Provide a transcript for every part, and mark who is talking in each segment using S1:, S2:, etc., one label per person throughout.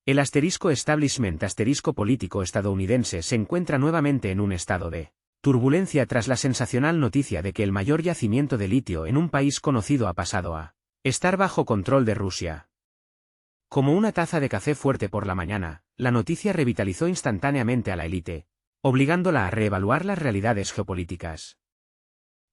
S1: El asterisco establishment asterisco político estadounidense se encuentra nuevamente en un estado de turbulencia tras la sensacional noticia de que el mayor yacimiento de litio en un país conocido ha pasado a estar bajo control de Rusia. Como una taza de café fuerte por la mañana, la noticia revitalizó instantáneamente a la élite, obligándola a reevaluar las realidades geopolíticas.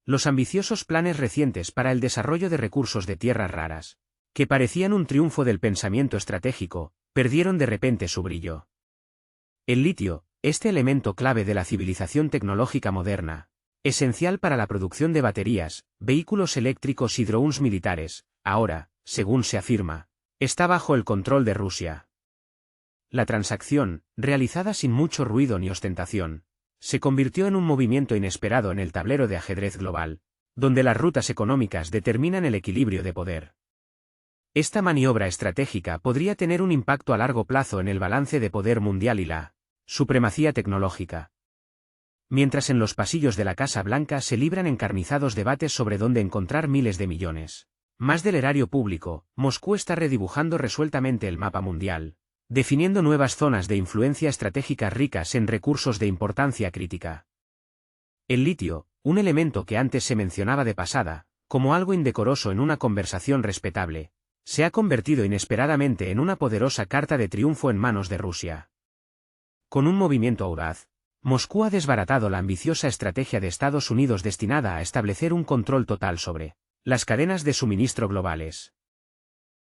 S1: Los ambiciosos planes recientes para el desarrollo de recursos de tierras raras, que parecían un triunfo del pensamiento estratégico, perdieron de repente su brillo. El litio, este elemento clave de la civilización tecnológica moderna, esencial para la producción de baterías, vehículos eléctricos y drones militares, ahora, según se afirma, está bajo el control de Rusia. La transacción, realizada sin mucho ruido ni ostentación, se convirtió en un movimiento inesperado en el tablero de ajedrez global, donde las rutas económicas determinan el equilibrio de poder. Esta maniobra estratégica podría tener un impacto a largo plazo en el balance de poder mundial y la supremacía tecnológica. Mientras en los pasillos de la Casa Blanca se libran encarnizados debates sobre dónde encontrar miles de millones más del erario público, Moscú está redibujando resueltamente el mapa mundial, definiendo nuevas zonas de influencia estratégicas ricas en recursos de importancia crítica. El litio, un elemento que antes se mencionaba de pasada, como algo indecoroso en una conversación respetable, se ha convertido inesperadamente en una poderosa carta de triunfo en manos de Rusia. Con un movimiento audaz, Moscú ha desbaratado la ambiciosa estrategia de Estados Unidos destinada a establecer un control total sobre las cadenas de suministro globales.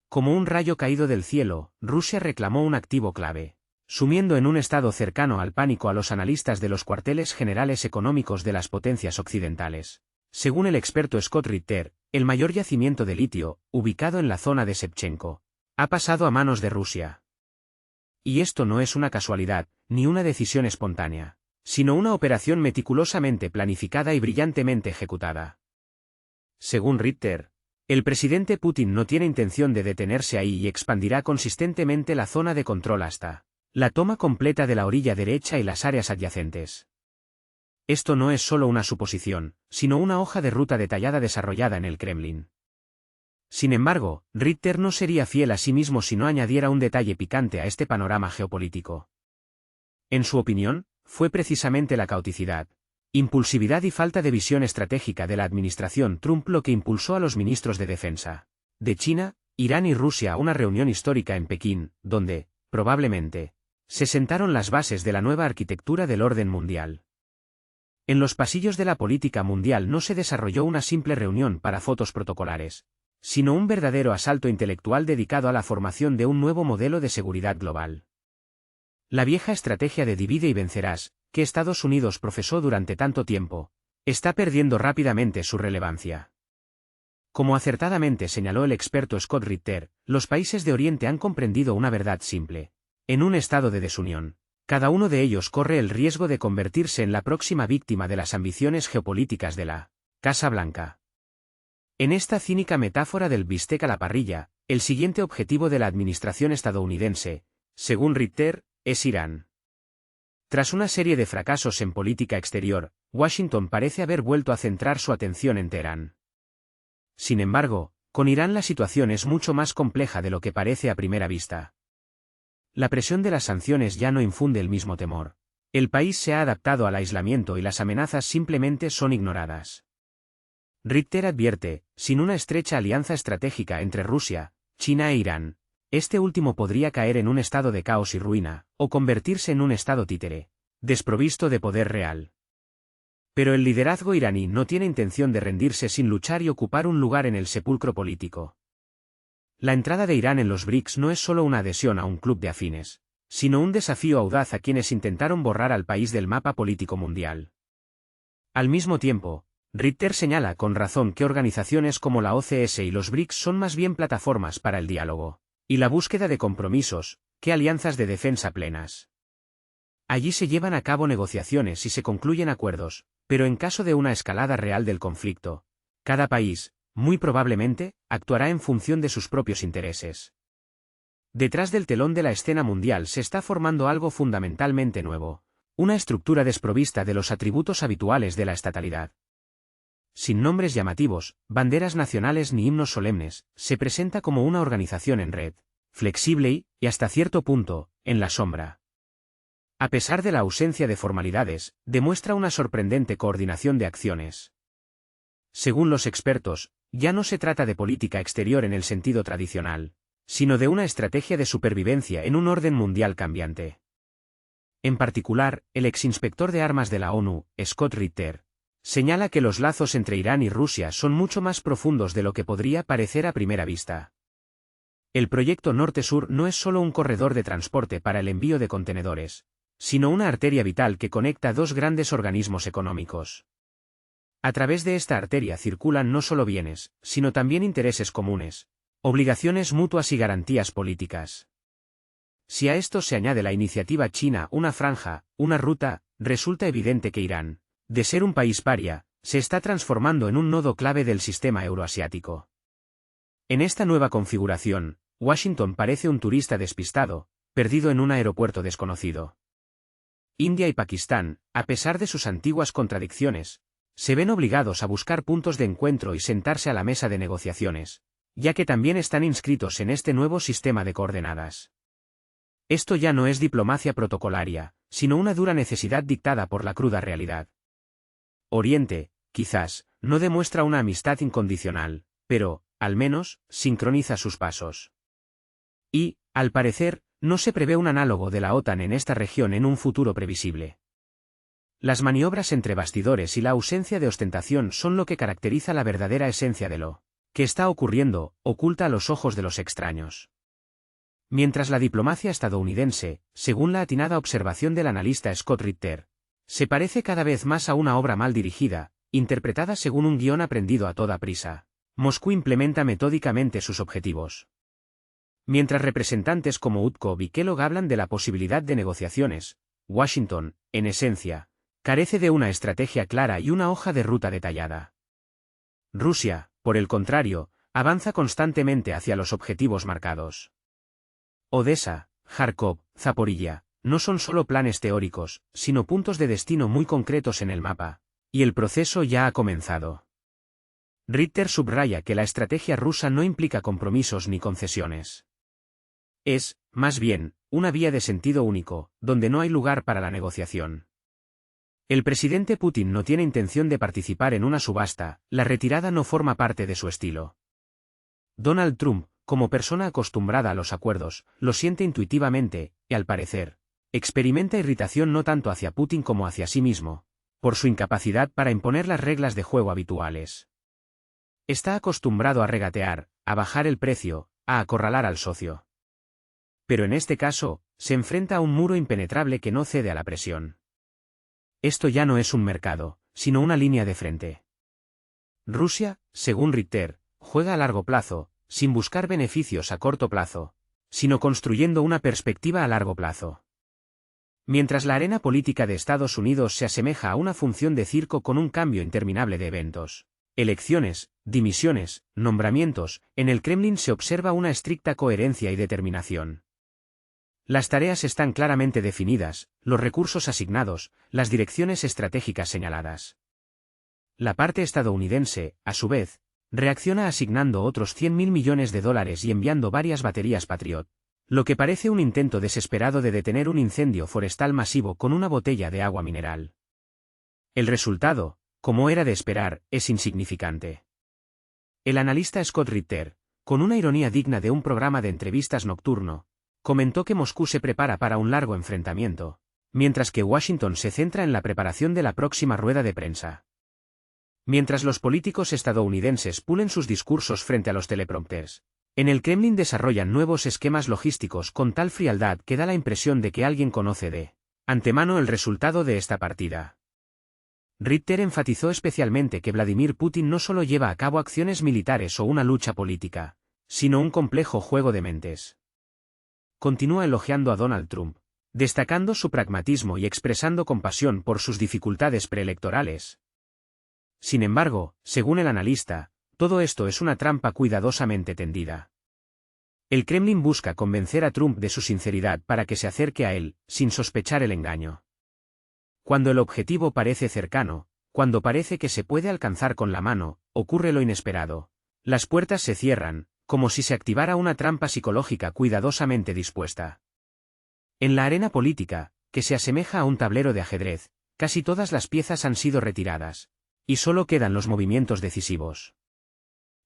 S1: Como un rayo caído del cielo, Rusia reclamó un activo clave, sumiendo en un estado cercano al pánico a los analistas de los cuarteles generales económicos de las potencias occidentales. Según el experto Scott Ritter, el mayor yacimiento de litio, ubicado en la zona de Shevchenko, ha pasado a manos de Rusia. Y esto no es una casualidad, ni una decisión espontánea, sino una operación meticulosamente planificada y brillantemente ejecutada. Según Ritter, el presidente Putin no tiene intención de detenerse ahí y expandirá consistentemente la zona de control hasta la toma completa de la orilla derecha y las áreas adyacentes. Esto no es solo una suposición, sino una hoja de ruta detallada desarrollada en el Kremlin. Sin embargo, Ritter no sería fiel a sí mismo si no añadiera un detalle picante a este panorama geopolítico. En su opinión, fue precisamente la caoticidad, impulsividad y falta de visión estratégica de la administración Trump lo que impulsó a los ministros de defensa de China, Irán y Rusia a una reunión histórica en Pekín, donde, probablemente, se sentaron las bases de la nueva arquitectura del orden mundial. En los pasillos de la política mundial no se desarrolló una simple reunión para fotos protocolares, sino un verdadero asalto intelectual dedicado a la formación de un nuevo modelo de seguridad global. La vieja estrategia de divide y vencerás, que Estados Unidos profesó durante tanto tiempo, está perdiendo rápidamente su relevancia. Como acertadamente señaló el experto Scott Ritter, los países de Oriente han comprendido una verdad simple. En un estado de desunión, cada uno de ellos corre el riesgo de convertirse en la próxima víctima de las ambiciones geopolíticas de la Casa Blanca. En esta cínica metáfora del bistec a la parrilla, el siguiente objetivo de la administración estadounidense, según Ritter, es Irán. Tras una serie de fracasos en política exterior, Washington parece haber vuelto a centrar su atención en Teherán. Sin embargo, con Irán la situación es mucho más compleja de lo que parece a primera vista. La presión de las sanciones ya no infunde el mismo temor. El país se ha adaptado al aislamiento y las amenazas simplemente son ignoradas. Ritter advierte, sin una estrecha alianza estratégica entre Rusia, China e Irán, este último podría caer en un estado de caos y ruina, o convertirse en un estado títere, desprovisto de poder real. Pero el liderazgo iraní no tiene intención de rendirse sin luchar y ocupar un lugar en el sepulcro político. La entrada de Irán en los BRICS no es solo una adhesión a un club de afines, sino un desafío audaz a quienes intentaron borrar al país del mapa político mundial. Al mismo tiempo, Ritter señala con razón que organizaciones como la OCS y los BRICS son más bien plataformas para el diálogo y la búsqueda de compromisos, que alianzas de defensa plenas. Allí se llevan a cabo negociaciones y se concluyen acuerdos, pero en caso de una escalada real del conflicto, cada país, muy probablemente, actuará en función de sus propios intereses. Detrás del telón de la escena mundial se está formando algo fundamentalmente nuevo, una estructura desprovista de los atributos habituales de la estatalidad. Sin nombres llamativos, banderas nacionales ni himnos solemnes, se presenta como una organización en red, flexible y, hasta cierto punto, en la sombra. A pesar de la ausencia de formalidades, demuestra una sorprendente coordinación de acciones. Según los expertos, ya no se trata de política exterior en el sentido tradicional, sino de una estrategia de supervivencia en un orden mundial cambiante. En particular, el exinspector de armas de la ONU, Scott Ritter, señala que los lazos entre Irán y Rusia son mucho más profundos de lo que podría parecer a primera vista. El proyecto Norte-Sur no es solo un corredor de transporte para el envío de contenedores, sino una arteria vital que conecta dos grandes organismos económicos. A través de esta arteria circulan no solo bienes, sino también intereses comunes, obligaciones mutuas y garantías políticas. Si a esto se añade la iniciativa china Una Franja, una Ruta, resulta evidente que Irán, de ser un país paria, se está transformando en un nodo clave del sistema euroasiático. En esta nueva configuración, Washington parece un turista despistado, perdido en un aeropuerto desconocido. India y Pakistán, a pesar de sus antiguas contradicciones, se ven obligados a buscar puntos de encuentro y sentarse a la mesa de negociaciones, ya que también están inscritos en este nuevo sistema de coordenadas. Esto ya no es diplomacia protocolaria, sino una dura necesidad dictada por la cruda realidad. Oriente, quizás, no demuestra una amistad incondicional, pero, al menos, sincroniza sus pasos. Y, al parecer, no se prevé un análogo de la OTAN en esta región en un futuro previsible. Las maniobras entre bastidores y la ausencia de ostentación son lo que caracteriza la verdadera esencia de lo que está ocurriendo, oculta a los ojos de los extraños. Mientras la diplomacia estadounidense, según la atinada observación del analista Scott Ritter, se parece cada vez más a una obra mal dirigida, interpretada según un guión aprendido a toda prisa, Moscú implementa metódicamente sus objetivos. Mientras representantes como Utkov y Kellogg hablan de la posibilidad de negociaciones, Washington, en esencia, carece de una estrategia clara y una hoja de ruta detallada. Rusia, por el contrario, avanza constantemente hacia los objetivos marcados. Odessa, Kharkov, Zaporilla, no son solo planes teóricos, sino puntos de destino muy concretos en el mapa, y el proceso ya ha comenzado. Ritter subraya que la estrategia rusa no implica compromisos ni concesiones. Es, más bien, una vía de sentido único, donde no hay lugar para la negociación. El presidente Putin no tiene intención de participar en una subasta, la retirada no forma parte de su estilo. Donald Trump, como persona acostumbrada a los acuerdos, lo siente intuitivamente, y al parecer, experimenta irritación no tanto hacia Putin como hacia sí mismo, por su incapacidad para imponer las reglas de juego habituales. Está acostumbrado a regatear, a bajar el precio, a acorralar al socio. Pero en este caso, se enfrenta a un muro impenetrable que no cede a la presión. Esto ya no es un mercado, sino una línea de frente. Rusia, según Ritter, juega a largo plazo, sin buscar beneficios a corto plazo, sino construyendo una perspectiva a largo plazo. Mientras la arena política de Estados Unidos se asemeja a una función de circo con un cambio interminable de eventos, elecciones, dimisiones, nombramientos, en el Kremlin se observa una estricta coherencia y determinación. Las tareas están claramente definidas, los recursos asignados, las direcciones estratégicas señaladas. La parte estadounidense, a su vez, reacciona asignando otros $100.000 millones y enviando varias baterías Patriot, lo que parece un intento desesperado de detener un incendio forestal masivo con una botella de agua mineral. El resultado, como era de esperar, es insignificante. El analista Scott Ritter, con una ironía digna de un programa de entrevistas nocturno, comentó que Moscú se prepara para un largo enfrentamiento, mientras que Washington se centra en la preparación de la próxima rueda de prensa. Mientras los políticos estadounidenses pulen sus discursos frente a los teleprompters, en el Kremlin desarrollan nuevos esquemas logísticos con tal frialdad que da la impresión de que alguien conoce de antemano el resultado de esta partida. Ritter enfatizó especialmente que Vladimir Putin no solo lleva a cabo acciones militares o una lucha política, sino un complejo juego de mentes. Continúa elogiando a Donald Trump, destacando su pragmatismo y expresando compasión por sus dificultades preelectorales. Sin embargo, según el analista, todo esto es una trampa cuidadosamente tendida. El Kremlin busca convencer a Trump de su sinceridad para que se acerque a él, sin sospechar el engaño. Cuando el objetivo parece cercano, cuando parece que se puede alcanzar con la mano, ocurre lo inesperado. Las puertas se cierran, como si se activara una trampa psicológica cuidadosamente dispuesta. En la arena política, que se asemeja a un tablero de ajedrez, casi todas las piezas han sido retiradas, y solo quedan los movimientos decisivos.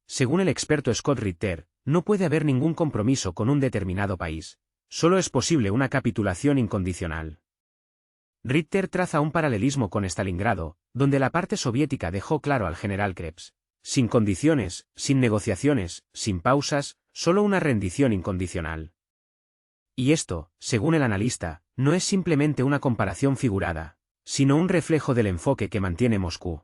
S1: Según el experto Scott Ritter, no puede haber ningún compromiso con un determinado país, solo es posible una capitulación incondicional. Ritter traza un paralelismo con Stalingrado, donde la parte soviética dejó claro al general Krebs: sin condiciones, sin negociaciones, sin pausas, solo una rendición incondicional. Y esto, según el analista, no es simplemente una comparación figurada, sino un reflejo del enfoque que mantiene Moscú.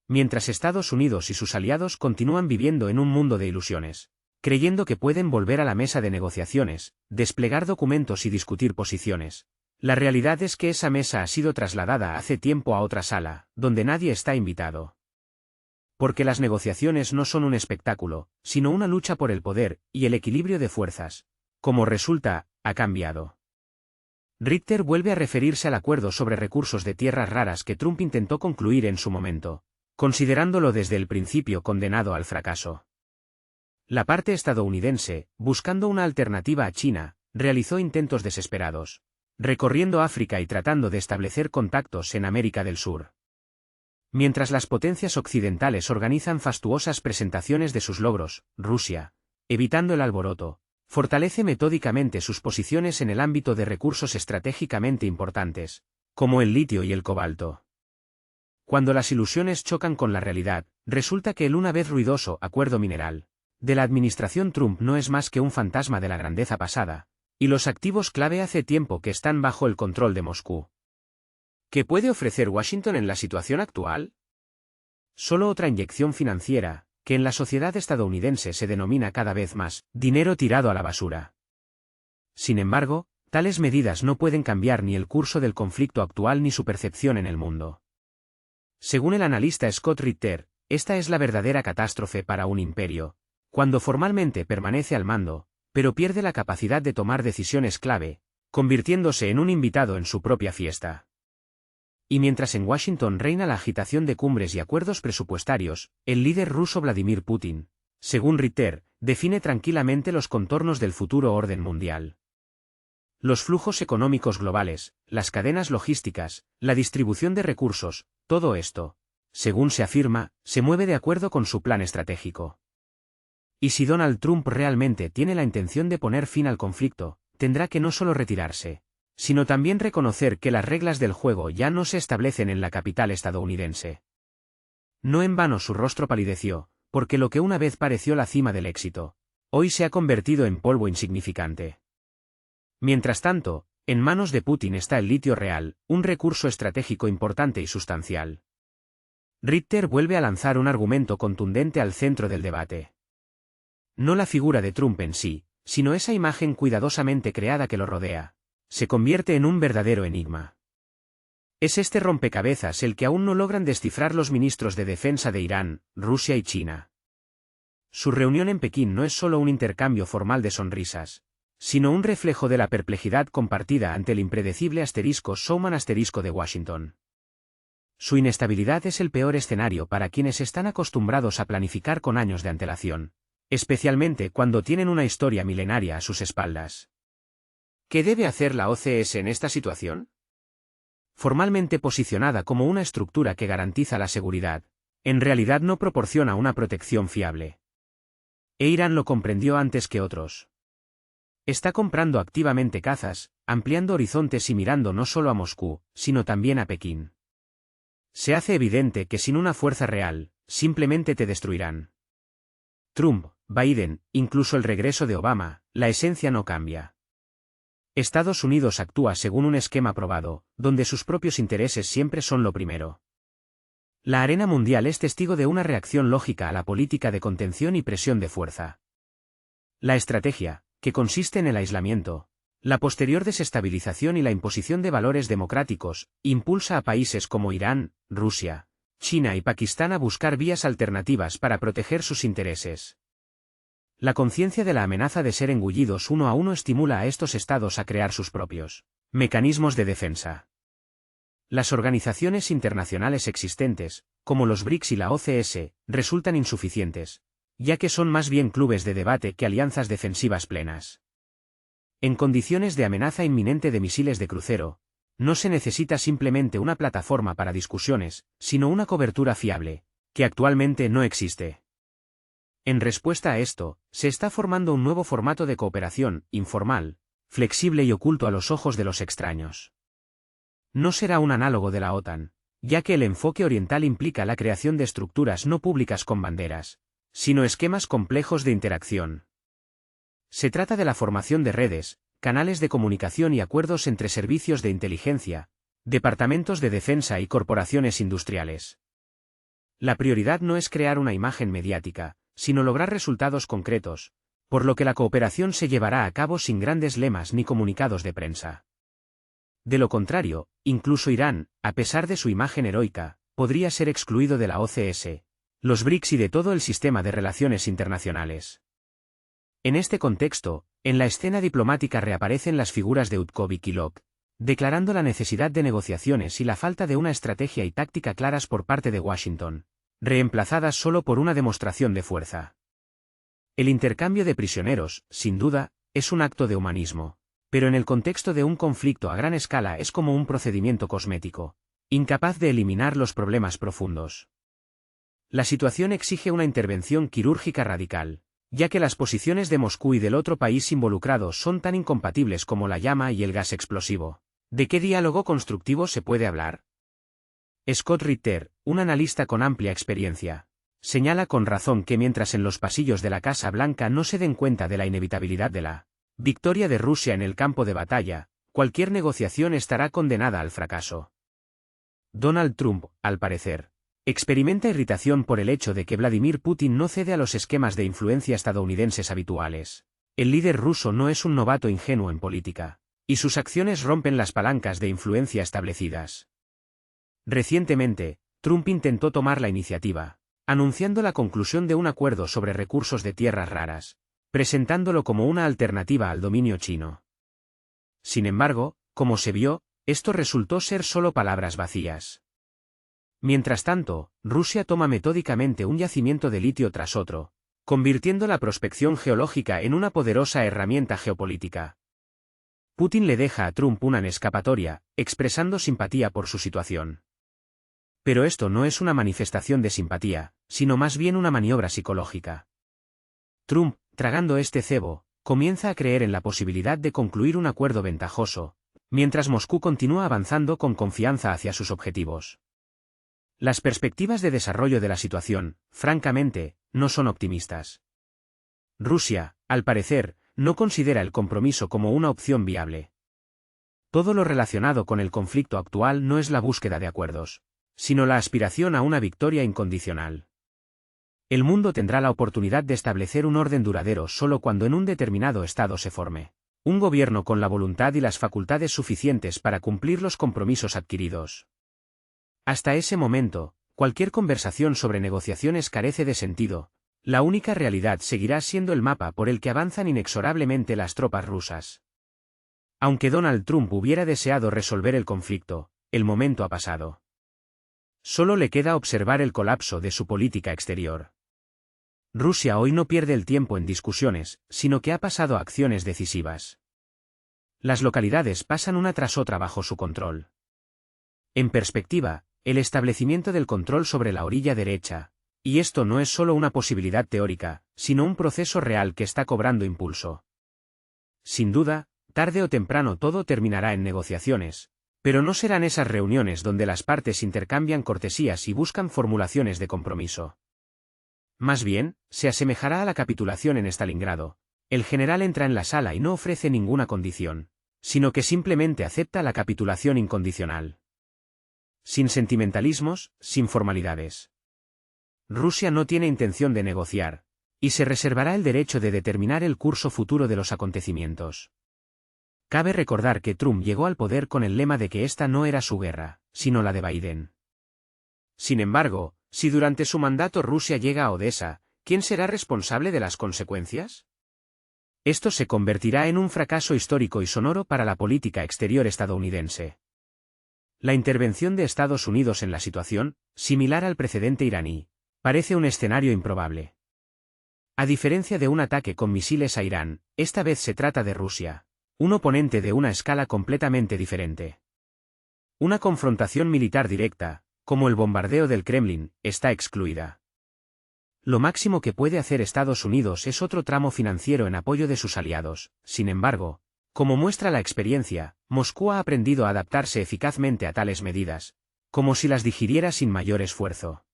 S1: Mientras Estados Unidos y sus aliados continúan viviendo en un mundo de ilusiones, creyendo que pueden volver a la mesa de negociaciones, desplegar documentos y discutir posiciones, la realidad es que esa mesa ha sido trasladada hace tiempo a otra sala, donde nadie está invitado. Porque las negociaciones no son un espectáculo, sino una lucha por el poder y el equilibrio de fuerzas. Como resulta, ha cambiado. Ritter vuelve a referirse al acuerdo sobre recursos de tierras raras que Trump intentó concluir en su momento, considerándolo desde el principio condenado al fracaso. La parte estadounidense, buscando una alternativa a China, realizó intentos desesperados, recorriendo África y tratando de establecer contactos en América del Sur. Mientras las potencias occidentales organizan fastuosas presentaciones de sus logros, Rusia, evitando el alboroto, fortalece metódicamente sus posiciones en el ámbito de recursos estratégicamente importantes, como el litio y el cobalto. Cuando las ilusiones chocan con la realidad, resulta que el una vez ruidoso acuerdo mineral de la administración Trump no es más que un fantasma de la grandeza pasada, y los activos clave hace tiempo que están bajo el control de Moscú. ¿Qué puede ofrecer Washington en la situación actual? Solo otra inyección financiera, que en la sociedad estadounidense se denomina cada vez más dinero tirado a la basura. Sin embargo, tales medidas no pueden cambiar ni el curso del conflicto actual ni su percepción en el mundo. Según el analista Scott Ritter, esta es la verdadera catástrofe para un imperio, cuando formalmente permanece al mando, pero pierde la capacidad de tomar decisiones clave, convirtiéndose en un invitado en su propia fiesta. Y mientras en Washington reina la agitación de cumbres y acuerdos presupuestarios, el líder ruso Vladimir Putin, según Ritter, define tranquilamente los contornos del futuro orden mundial. Los flujos económicos globales, las cadenas logísticas, la distribución de recursos, todo esto, según se afirma, se mueve de acuerdo con su plan estratégico. Y si Donald Trump realmente tiene la intención de poner fin al conflicto, tendrá que no solo retirarse, sino también reconocer que las reglas del juego ya no se establecen en la capital estadounidense. No en vano su rostro palideció, porque lo que una vez pareció la cima del éxito, hoy se ha convertido en polvo insignificante. Mientras tanto, en manos de Putin está el litio real, un recurso estratégico importante y sustancial. Ritter vuelve a lanzar un argumento contundente al centro del debate. No la figura de Trump en sí, sino esa imagen cuidadosamente creada que lo rodea, se convierte en un verdadero enigma. Es este rompecabezas el que aún no logran descifrar los ministros de defensa de Irán, Rusia y China. Su reunión en Pekín no es solo un intercambio formal de sonrisas, sino un reflejo de la perplejidad compartida ante el impredecible *Showman* de Washington. Su inestabilidad es el peor escenario para quienes están acostumbrados a planificar con años de antelación, especialmente cuando tienen una historia milenaria a sus espaldas. ¿Qué debe hacer la OCS en esta situación? Formalmente posicionada como una estructura que garantiza la seguridad, en realidad no proporciona una protección fiable. E Irán lo comprendió antes que otros. Está comprando activamente cazas, ampliando horizontes y mirando no solo a Moscú, sino también a Pekín. Se hace evidente que sin una fuerza real, simplemente te destruirán. Trump, Biden, incluso el regreso de Obama, la esencia no cambia. Estados Unidos actúa según un esquema probado, donde sus propios intereses siempre son lo primero. La arena mundial es testigo de una reacción lógica a la política de contención y presión de fuerza. La estrategia, que consiste en el aislamiento, la posterior desestabilización y la imposición de valores democráticos, impulsa a países como Irán, Rusia, China y Pakistán a buscar vías alternativas para proteger sus intereses. La conciencia de la amenaza de ser engullidos uno a uno estimula a estos estados a crear sus propios mecanismos de defensa. Las organizaciones internacionales existentes, como los BRICS y la OCS, resultan insuficientes, ya que son más bien clubes de debate que alianzas defensivas plenas. En condiciones de amenaza inminente de misiles de crucero, no se necesita simplemente una plataforma para discusiones, sino una cobertura fiable, que actualmente no existe. En respuesta a esto, se está formando un nuevo formato de cooperación, informal, flexible y oculto a los ojos de los extraños. No será un análogo de la OTAN, ya que el enfoque oriental implica la creación de estructuras no públicas con banderas, sino esquemas complejos de interacción. Se trata de la formación de redes, canales de comunicación y acuerdos entre servicios de inteligencia, departamentos de defensa y corporaciones industriales. La prioridad no es crear una imagen mediática, sino lograr resultados concretos, por lo que la cooperación se llevará a cabo sin grandes lemas ni comunicados de prensa. De lo contrario, incluso Irán, a pesar de su imagen heroica, podría ser excluido de la OCS, los BRICS y de todo el sistema de relaciones internacionales. En este contexto, en la escena diplomática reaparecen las figuras de Utkov y Kilok, declarando la necesidad de negociaciones y la falta de una estrategia y táctica claras por parte de Washington, reemplazadas solo por una demostración de fuerza. El intercambio de prisioneros, sin duda, es un acto de humanismo, pero en el contexto de un conflicto a gran escala es como un procedimiento cosmético, incapaz de eliminar los problemas profundos. La situación exige una intervención quirúrgica radical, ya que las posiciones de Moscú y del otro país involucrado son tan incompatibles como la llama y el gas explosivo. ¿De qué diálogo constructivo se puede hablar? Scott Ritter, un analista con amplia experiencia, señala con razón que mientras en los pasillos de la Casa Blanca no se den cuenta de la inevitabilidad de la victoria de Rusia en el campo de batalla, cualquier negociación estará condenada al fracaso. Donald Trump, al parecer, experimenta irritación por el hecho de que Vladimir Putin no cede a los esquemas de influencia estadounidenses habituales. El líder ruso no es un novato ingenuo en política, y sus acciones rompen las palancas de influencia establecidas. Recientemente, Trump intentó tomar la iniciativa, anunciando la conclusión de un acuerdo sobre recursos de tierras raras, presentándolo como una alternativa al dominio chino. Sin embargo, como se vio, esto resultó ser solo palabras vacías. Mientras tanto, Rusia toma metódicamente un yacimiento de litio tras otro, convirtiendo la prospección geológica en una poderosa herramienta geopolítica. Putin le deja a Trump una escapatoria, expresando simpatía por su situación. Pero esto no es una manifestación de simpatía, sino más bien una maniobra psicológica. Trump, tragando este cebo, comienza a creer en la posibilidad de concluir un acuerdo ventajoso, mientras Moscú continúa avanzando con confianza hacia sus objetivos. Las perspectivas de desarrollo de la situación, francamente, no son optimistas. Rusia, al parecer, no considera el compromiso como una opción viable. Todo lo relacionado con el conflicto actual no es la búsqueda de acuerdos, sino la aspiración a una victoria incondicional. El mundo tendrá la oportunidad de establecer un orden duradero solo cuando en un determinado estado se forme un gobierno con la voluntad y las facultades suficientes para cumplir los compromisos adquiridos. Hasta ese momento, cualquier conversación sobre negociaciones carece de sentido. La única realidad seguirá siendo el mapa por el que avanzan inexorablemente las tropas rusas. Aunque Donald Trump hubiera deseado resolver el conflicto, el momento ha pasado. Solo le queda observar el colapso de su política exterior. Rusia hoy no pierde el tiempo en discusiones, sino que ha pasado a acciones decisivas. Las localidades pasan una tras otra bajo su control. En perspectiva, el establecimiento del control sobre la orilla derecha, y esto no es solo una posibilidad teórica, sino un proceso real que está cobrando impulso. Sin duda, tarde o temprano todo terminará en negociaciones, pero no serán esas reuniones donde las partes intercambian cortesías y buscan formulaciones de compromiso. Más bien, se asemejará a la capitulación en Stalingrado. El general entra en la sala y no ofrece ninguna condición, sino que simplemente acepta la capitulación incondicional. Sin sentimentalismos, sin formalidades. Rusia no tiene intención de negociar, y se reservará el derecho de determinar el curso futuro de los acontecimientos. Cabe recordar que Trump llegó al poder con el lema de que esta no era su guerra, sino la de Biden. Sin embargo, si durante su mandato Rusia llega a Odessa, ¿quién será responsable de las consecuencias? Esto se convertirá en un fracaso histórico y sonoro para la política exterior estadounidense. La intervención de Estados Unidos en la situación, similar al precedente iraní, parece un escenario improbable. A diferencia de un ataque con misiles a Irán, esta vez se trata de Rusia, un oponente de una escala completamente diferente. Una confrontación militar directa, como el bombardeo del Kremlin, está excluida. Lo máximo que puede hacer Estados Unidos es otro tramo financiero en apoyo de sus aliados. Sin embargo, como muestra la experiencia, Moscú ha aprendido a adaptarse eficazmente a tales medidas, como si las digiriera sin mayor esfuerzo.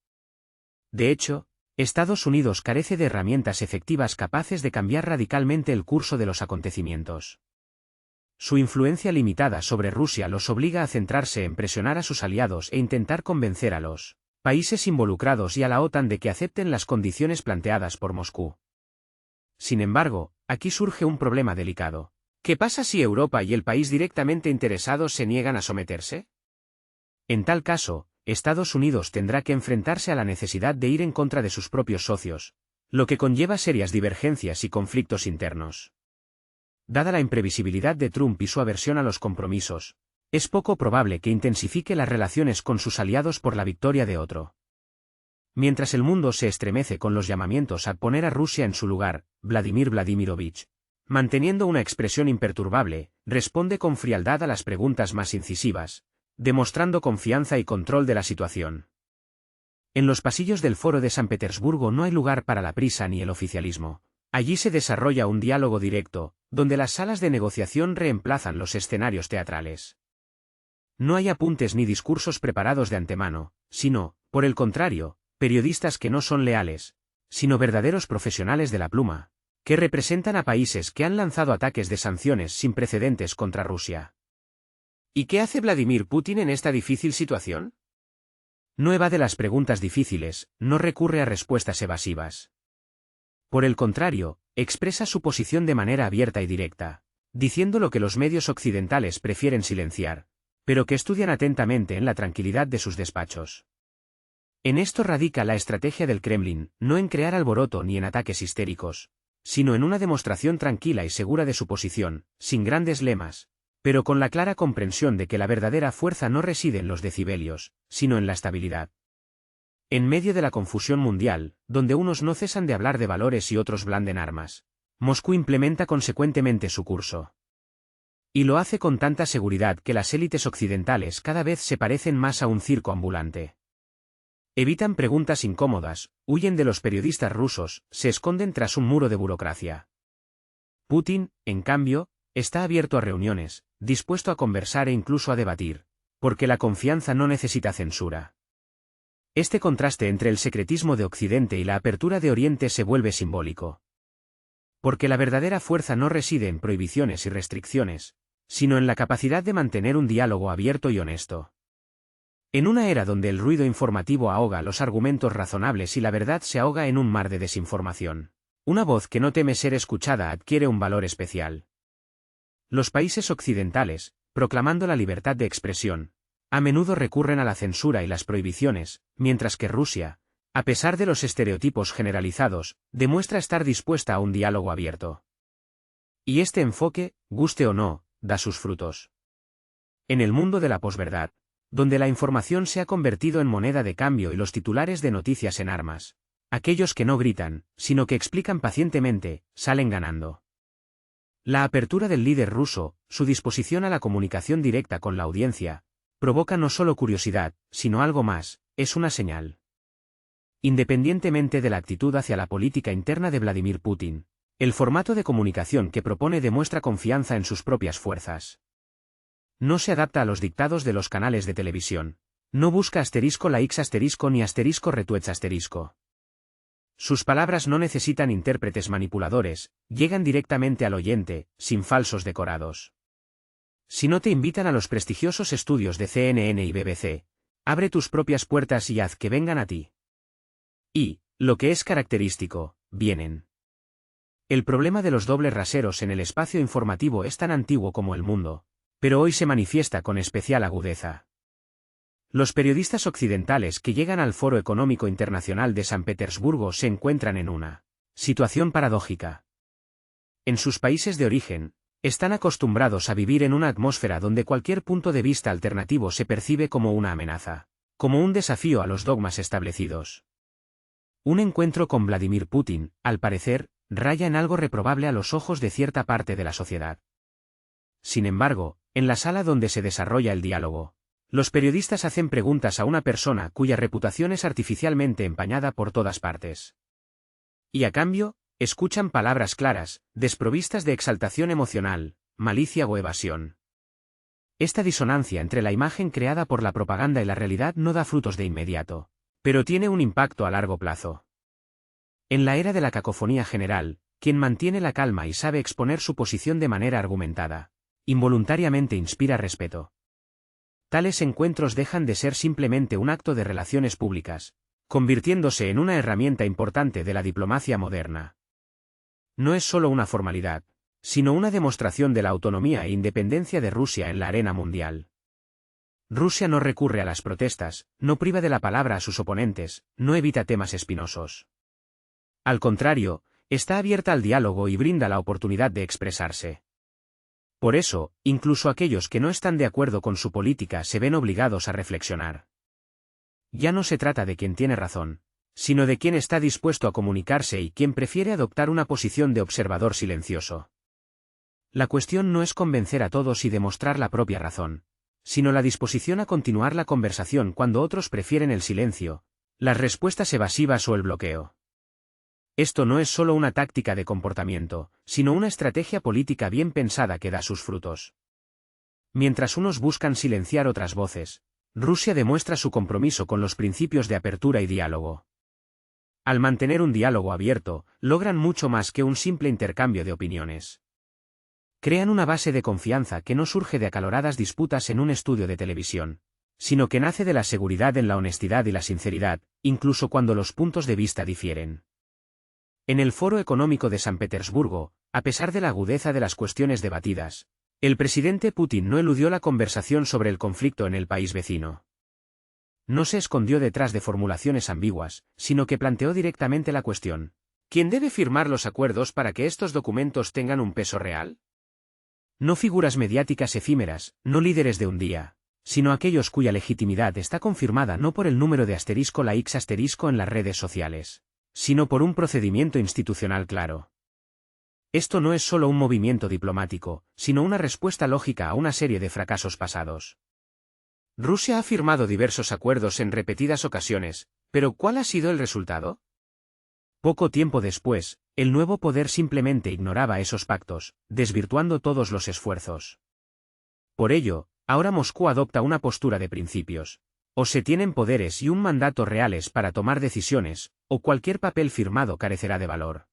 S1: De hecho, Estados Unidos carece de herramientas efectivas capaces de cambiar radicalmente el curso de los acontecimientos. Su influencia limitada sobre Rusia los obliga a centrarse en presionar a sus aliados e intentar convencer a los países involucrados y a la OTAN de que acepten las condiciones planteadas por Moscú. Sin embargo, aquí surge un problema delicado. ¿Qué pasa si Europa y el país directamente interesados se niegan a someterse? En tal caso, Estados Unidos tendrá que enfrentarse a la necesidad de ir en contra de sus propios socios, lo que conlleva serias divergencias y conflictos internos. Dada la imprevisibilidad de Trump y su aversión a los compromisos, es poco probable que intensifique las relaciones con sus aliados por la victoria de otro. Mientras el mundo se estremece con los llamamientos a poner a Rusia en su lugar, Vladimir Vladimirovich, manteniendo una expresión imperturbable, responde con frialdad a las preguntas más incisivas, demostrando confianza y control de la situación. En los pasillos del Foro de San Petersburgo no hay lugar para la prisa ni el oficialismo. Allí se desarrolla un diálogo directo, donde las salas de negociación reemplazan los escenarios teatrales. No hay apuntes ni discursos preparados de antemano, sino, por el contrario, periodistas que no son leales, sino verdaderos profesionales de la pluma, que representan a países que han lanzado ataques de sanciones sin precedentes contra Rusia. ¿Y qué hace Vladimir Putin en esta difícil situación? No evade las preguntas difíciles, no recurre a respuestas evasivas. Por el contrario, expresa su posición de manera abierta y directa, diciendo lo que los medios occidentales prefieren silenciar, pero que estudian atentamente en la tranquilidad de sus despachos. En esto radica la estrategia del Kremlin, no en crear alboroto ni en ataques histéricos, sino en una demostración tranquila y segura de su posición, sin grandes lemas, pero con la clara comprensión de que la verdadera fuerza no reside en los decibelios, sino en la estabilidad. En medio de la confusión mundial, donde unos no cesan de hablar de valores y otros blanden armas, Moscú implementa consecuentemente su curso. Y lo hace con tanta seguridad que las élites occidentales cada vez se parecen más a un circo ambulante. Evitan preguntas incómodas, huyen de los periodistas rusos, se esconden tras un muro de burocracia. Putin, en cambio, está abierto a reuniones, dispuesto a conversar e incluso a debatir, porque la confianza no necesita censura. Este contraste entre el secretismo de Occidente y la apertura de Oriente se vuelve simbólico. Porque la verdadera fuerza no reside en prohibiciones y restricciones, sino en la capacidad de mantener un diálogo abierto y honesto. En una era donde el ruido informativo ahoga los argumentos razonables y la verdad se ahoga en un mar de desinformación, una voz que no teme ser escuchada adquiere un valor especial. Los países occidentales, proclamando la libertad de expresión, a menudo recurren a la censura y las prohibiciones, mientras que Rusia, a pesar de los estereotipos generalizados, demuestra estar dispuesta a un diálogo abierto. Y este enfoque, guste o no, da sus frutos. En el mundo de la posverdad, donde la información se ha convertido en moneda de cambio y los titulares de noticias en armas, aquellos que no gritan, sino que explican pacientemente, salen ganando. La apertura del líder ruso, su disposición a la comunicación directa con la audiencia, provoca no solo curiosidad, sino algo más, es una señal. Independientemente de la actitud hacia la política interna de Vladimir Putin, el formato de comunicación que propone demuestra confianza en sus propias fuerzas. No se adapta a los dictados de los canales de televisión. No busca *la x* ni *retweets*. Sus palabras no necesitan intérpretes manipuladores, llegan directamente al oyente, sin falsos decorados. Si no te invitan a los prestigiosos estudios de CNN y BBC, abre tus propias puertas y haz que vengan a ti. Y, lo que es característico, vienen. El problema de los dobles raseros en el espacio informativo es tan antiguo como el mundo, pero hoy se manifiesta con especial agudeza. Los periodistas occidentales que llegan al Foro Económico Internacional de San Petersburgo se encuentran en una situación paradójica. En sus países de origen, están acostumbrados a vivir en una atmósfera donde cualquier punto de vista alternativo se percibe como una amenaza, como un desafío a los dogmas establecidos. Un encuentro con Vladimir Putin, al parecer, raya en algo reprobable a los ojos de cierta parte de la sociedad. Sin embargo, en la sala donde se desarrolla el diálogo, los periodistas hacen preguntas a una persona cuya reputación es artificialmente empañada por todas partes. Y a cambio, escuchan palabras claras, desprovistas de exaltación emocional, malicia o evasión. Esta disonancia entre la imagen creada por la propaganda y la realidad no da frutos de inmediato, pero tiene un impacto a largo plazo. En la era de la cacofonía general, quien mantiene la calma y sabe exponer su posición de manera argumentada, involuntariamente inspira respeto. Tales encuentros dejan de ser simplemente un acto de relaciones públicas, convirtiéndose en una herramienta importante de la diplomacia moderna. No es solo una formalidad, sino una demostración de la autonomía e independencia de Rusia en la arena mundial. Rusia no recurre a las protestas, no priva de la palabra a sus oponentes, no evita temas espinosos. Al contrario, está abierta al diálogo y brinda la oportunidad de expresarse. Por eso, incluso aquellos que no están de acuerdo con su política se ven obligados a reflexionar. Ya no se trata de quien tiene razón, sino de quien está dispuesto a comunicarse y quien prefiere adoptar una posición de observador silencioso. La cuestión no es convencer a todos y demostrar la propia razón, sino la disposición a continuar la conversación cuando otros prefieren el silencio, las respuestas evasivas o el bloqueo. Esto no es solo una táctica de comportamiento, sino una estrategia política bien pensada que da sus frutos. Mientras unos buscan silenciar otras voces, Rusia demuestra su compromiso con los principios de apertura y diálogo. Al mantener un diálogo abierto, logran mucho más que un simple intercambio de opiniones. Crean una base de confianza que no surge de acaloradas disputas en un estudio de televisión, sino que nace de la seguridad en la honestidad y la sinceridad, incluso cuando los puntos de vista difieren. En el Foro Económico de San Petersburgo, a pesar de la agudeza de las cuestiones debatidas, el presidente Putin no eludió la conversación sobre el conflicto en el país vecino. No se escondió detrás de formulaciones ambiguas, sino que planteó directamente la cuestión: ¿quién debe firmar los acuerdos para que estos documentos tengan un peso real? No figuras mediáticas efímeras, no líderes de un día, sino aquellos cuya legitimidad está confirmada no por el número de la X en las redes sociales, sino por un procedimiento institucional claro. Esto no es solo un movimiento diplomático, sino una respuesta lógica a una serie de fracasos pasados. Rusia ha firmado diversos acuerdos en repetidas ocasiones, pero ¿cuál ha sido el resultado? Poco tiempo después, el nuevo poder simplemente ignoraba esos pactos, desvirtuando todos los esfuerzos. Por ello, ahora Moscú adopta una postura de principios. O se tienen poderes y un mandato reales para tomar decisiones, o cualquier papel firmado carecerá de valor.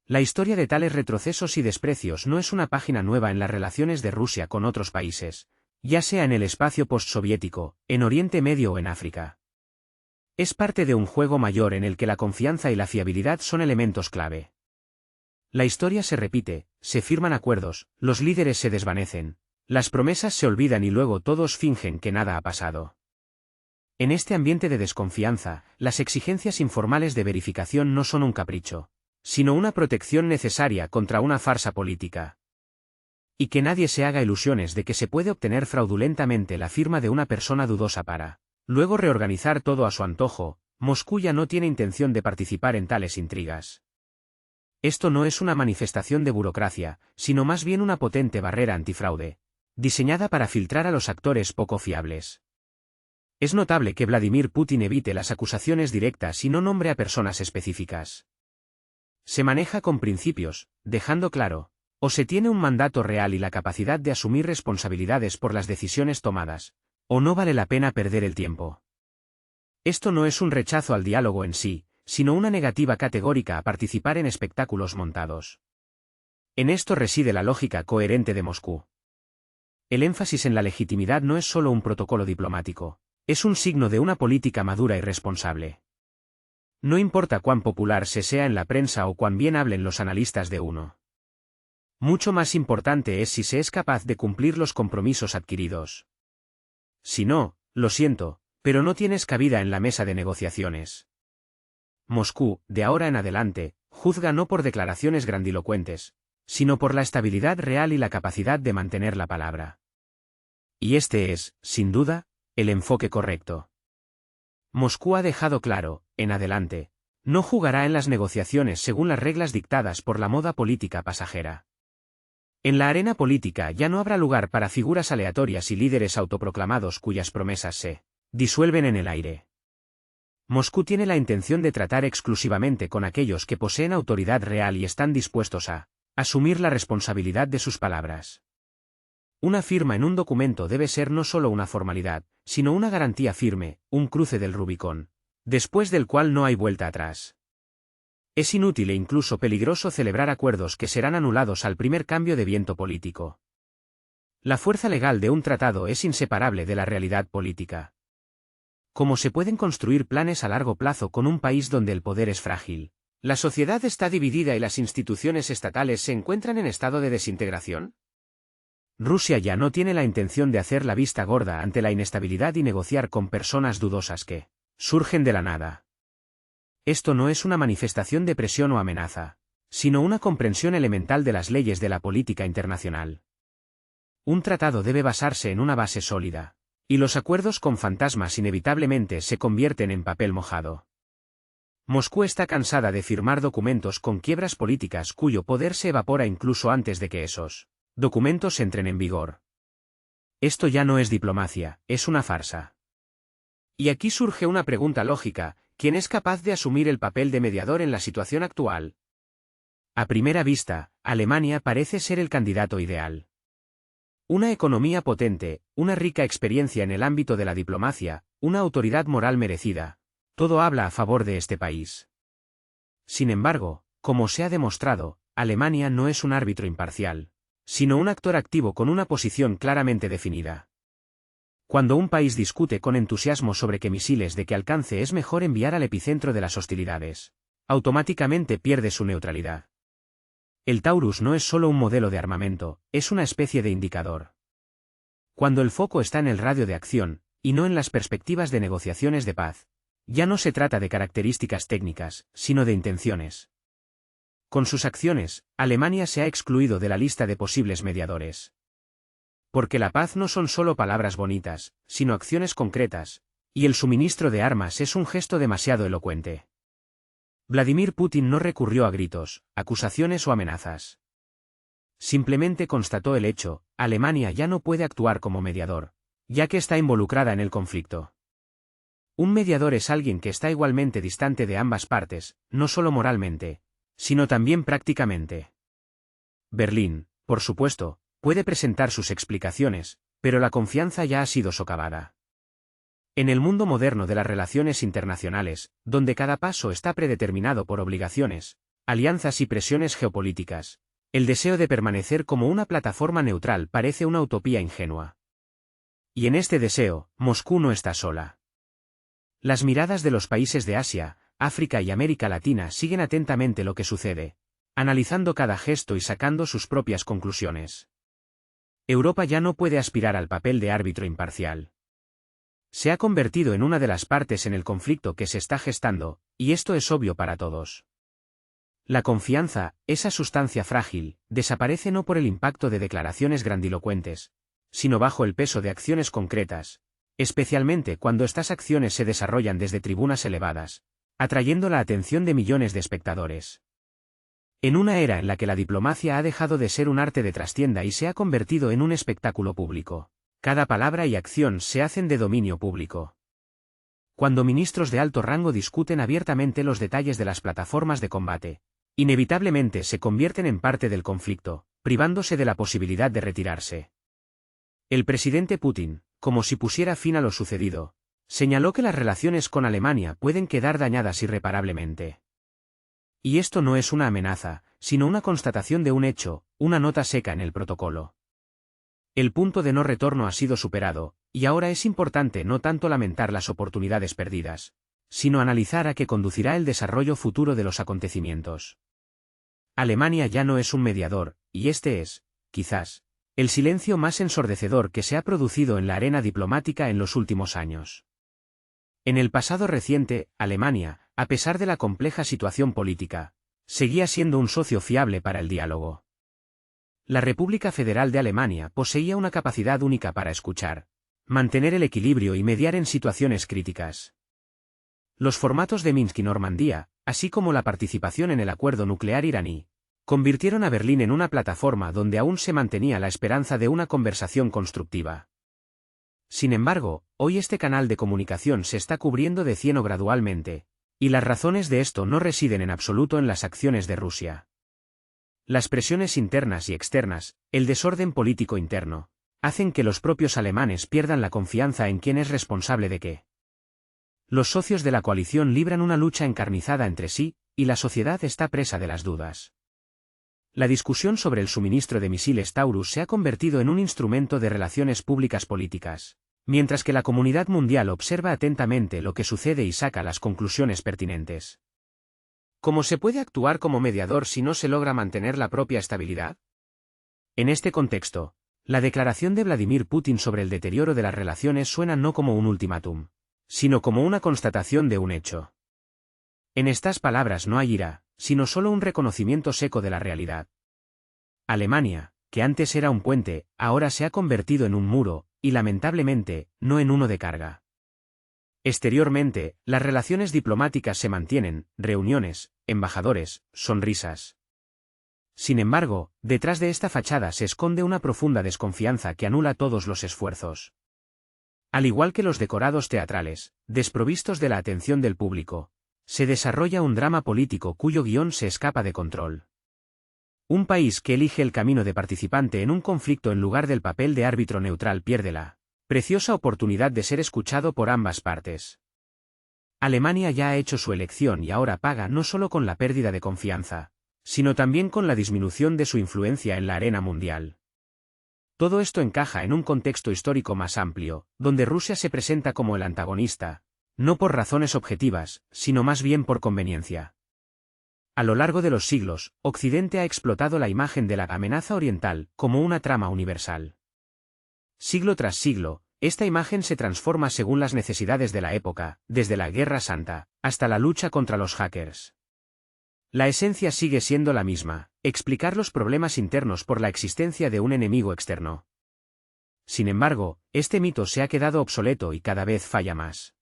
S1: La historia de tales retrocesos y desprecios no es una página nueva en las relaciones de Rusia con otros países, ya sea en el espacio postsoviético, en Oriente Medio o en África. Es parte de un juego mayor en el que la confianza y la fiabilidad son elementos clave. La historia se repite, se firman acuerdos, los líderes se desvanecen, las promesas se olvidan y luego todos fingen que nada ha pasado. En este ambiente de desconfianza, las exigencias informales de verificación no son un capricho, sino una protección necesaria contra una farsa política. Y que nadie se haga ilusiones de que se puede obtener fraudulentamente la firma de una persona dudosa para, luego reorganizar todo a su antojo. Moscú ya no tiene intención de participar en tales intrigas. Esto no es una manifestación de burocracia, sino más bien una potente barrera antifraude, diseñada para filtrar a los actores poco fiables. Es notable que Vladimir Putin evite las acusaciones directas y no nombre a personas específicas. Se maneja con principios, dejando claro, o se tiene un mandato real y la capacidad de asumir responsabilidades por las decisiones tomadas, o no vale la pena perder el tiempo. Esto no es un rechazo al diálogo en sí, sino una negativa categórica a participar en espectáculos montados. En esto reside la lógica coherente de Moscú. El énfasis en la legitimidad no es solo un protocolo diplomático, es un signo de una política madura y responsable. No importa cuán popular se sea en la prensa o cuán bien hablen los analistas de uno. Mucho más importante es si se es capaz de cumplir los compromisos adquiridos. Si no, lo siento, pero no tienes cabida en la mesa de negociaciones. Moscú, de ahora en adelante, juzga no por declaraciones grandilocuentes, sino por la estabilidad real y la capacidad de mantener la palabra. Y este es, sin duda, el enfoque correcto. Moscú ha dejado claro, en adelante, No jugará en las negociaciones según las reglas dictadas por la moda política pasajera. En la arena política ya no habrá lugar para figuras aleatorias y líderes autoproclamados cuyas promesas se disuelven en el aire. Moscú tiene la intención de tratar exclusivamente con aquellos que poseen autoridad real y están dispuestos a asumir la responsabilidad de sus palabras. Una firma en un documento debe ser no solo una formalidad, sino una garantía firme, un cruce del Rubicón, después del cual no hay vuelta atrás. Es inútil e incluso peligroso celebrar acuerdos que serán anulados al primer cambio de viento político. La fuerza legal de un tratado es inseparable de la realidad política. ¿Cómo se pueden construir planes a largo plazo con un país donde el poder es frágil? ¿La sociedad está dividida y las instituciones estatales se encuentran en estado de desintegración? Rusia ya no tiene la intención de hacer la vista gorda ante la inestabilidad y negociar con personas dudosas que surgen de la nada. Esto no es una manifestación de presión o amenaza, sino una comprensión elemental de las leyes de la política internacional. Un tratado debe basarse en una base sólida, y los acuerdos con fantasmas inevitablemente se convierten en papel mojado. Moscú está cansada de firmar documentos con quiebras políticas cuyo poder se evapora incluso antes de que esos documentos entren en vigor. Esto ya no es diplomacia, es una farsa. Y aquí surge una pregunta lógica: ¿quién es capaz de asumir el papel de mediador en la situación actual? A primera vista, Alemania parece ser el candidato ideal. Una economía potente, una rica experiencia en el ámbito de la diplomacia, una autoridad moral merecida, todo habla a favor de este país. Sin embargo, como se ha demostrado, Alemania no es un árbitro imparcial, sino un actor activo con una posición claramente definida. Cuando un país discute con entusiasmo sobre qué misiles de qué alcance es mejor enviar al epicentro de las hostilidades, automáticamente pierde su neutralidad. El Taurus no es solo un modelo de armamento, es una especie de indicador. Cuando el foco está en el radio de acción, y no en las perspectivas de negociaciones de paz, ya no se trata de características técnicas, sino de intenciones. Con sus acciones, Alemania se ha excluido de la lista de posibles mediadores. Porque la paz no son solo palabras bonitas, sino acciones concretas, y el suministro de armas es un gesto demasiado elocuente. Vladimir Putin no recurrió a gritos, acusaciones o amenazas. Simplemente constató el hecho: Alemania ya no puede actuar como mediador, ya que está involucrada en el conflicto. Un mediador es alguien que está igualmente distante de ambas partes, no solo moralmente, sino también prácticamente. Berlín, por supuesto, puede presentar sus explicaciones, pero la confianza ya ha sido socavada. En el mundo moderno de las relaciones internacionales, donde cada paso está predeterminado por obligaciones, alianzas y presiones geopolíticas, el deseo de permanecer como una plataforma neutral parece una utopía ingenua. Y en este deseo, Moscú no está sola. Las miradas de los países de Asia, África y América Latina siguen atentamente lo que sucede, analizando cada gesto y sacando sus propias conclusiones. Europa ya no puede aspirar al papel de árbitro imparcial. Se ha convertido en una de las partes en el conflicto que se está gestando, y esto es obvio para todos. La confianza, esa sustancia frágil, desaparece no por el impacto de declaraciones grandilocuentes, sino bajo el peso de acciones concretas, especialmente cuando estas acciones se desarrollan desde tribunas elevadas, atrayendo la atención de millones de espectadores. En una era en la que la diplomacia ha dejado de ser un arte de trastienda y se ha convertido en un espectáculo público, cada palabra y acción se hacen de dominio público. Cuando ministros de alto rango discuten abiertamente los detalles de las plataformas de combate, inevitablemente se convierten en parte del conflicto, privándose de la posibilidad de retirarse. El presidente Putin, como si pusiera fin a lo sucedido, señaló que las relaciones con Alemania pueden quedar dañadas irreparablemente. Y esto no es una amenaza, sino una constatación de un hecho, una nota seca en el protocolo. El punto de no retorno ha sido superado, y ahora es importante no tanto lamentar las oportunidades perdidas, sino analizar a qué conducirá el desarrollo futuro de los acontecimientos. Alemania ya no es un mediador, y este es, quizás, el silencio más ensordecedor que se ha producido en la arena diplomática en los últimos años. En el pasado reciente, Alemania, a pesar de la compleja situación política, seguía siendo un socio fiable para el diálogo. La República Federal de Alemania poseía una capacidad única para escuchar, mantener el equilibrio y mediar en situaciones críticas. Los formatos de Minsk y Normandía, así como la participación en el acuerdo nuclear iraní, convirtieron a Berlín en una plataforma donde aún se mantenía la esperanza de una conversación constructiva. Sin embargo, hoy este canal de comunicación se está cubriendo de cieno gradualmente, y las razones de esto no residen en absoluto en las acciones de Rusia. Las presiones internas y externas, el desorden político interno, hacen que los propios alemanes pierdan la confianza en quién es responsable de qué. Los socios de la coalición libran una lucha encarnizada entre sí, y la sociedad está presa de las dudas. La discusión sobre el suministro de misiles Taurus se ha convertido en un instrumento de relaciones públicas políticas, mientras que la comunidad mundial observa atentamente lo que sucede y saca las conclusiones pertinentes. ¿Cómo se puede actuar como mediador si no se logra mantener la propia estabilidad? En este contexto, la declaración de Vladimir Putin sobre el deterioro de las relaciones suena no como un ultimátum, sino como una constatación de un hecho. En estas palabras no hay ira, sino solo un reconocimiento seco de la realidad. Alemania, que antes era un puente, ahora se ha convertido en un muro, y lamentablemente, no en uno de carga. Exteriormente, las relaciones diplomáticas se mantienen, reuniones, embajadores, sonrisas. Sin embargo, detrás de esta fachada se esconde una profunda desconfianza que anula todos los esfuerzos. Al igual que los decorados teatrales, desprovistos de la atención del público, se desarrolla un drama político cuyo guión se escapa de control. Un país que elige el camino de participante en un conflicto en lugar del papel de árbitro neutral pierde la preciosa oportunidad de ser escuchado por ambas partes. Alemania ya ha hecho su elección y ahora paga no solo con la pérdida de confianza, sino también con la disminución de su influencia en la arena mundial. Todo esto encaja en un contexto histórico más amplio, donde Rusia se presenta como el antagonista, no por razones objetivas, sino más bien por conveniencia. A lo largo de los siglos, Occidente ha explotado la imagen de la amenaza oriental como una trama universal. Siglo tras siglo, esta imagen se transforma según las necesidades de la época, desde la Guerra Santa, hasta la lucha contra los hackers. La esencia sigue siendo la misma, explicar los problemas internos por la existencia de un enemigo externo. Sin embargo, este mito se ha quedado obsoleto y cada vez falla más.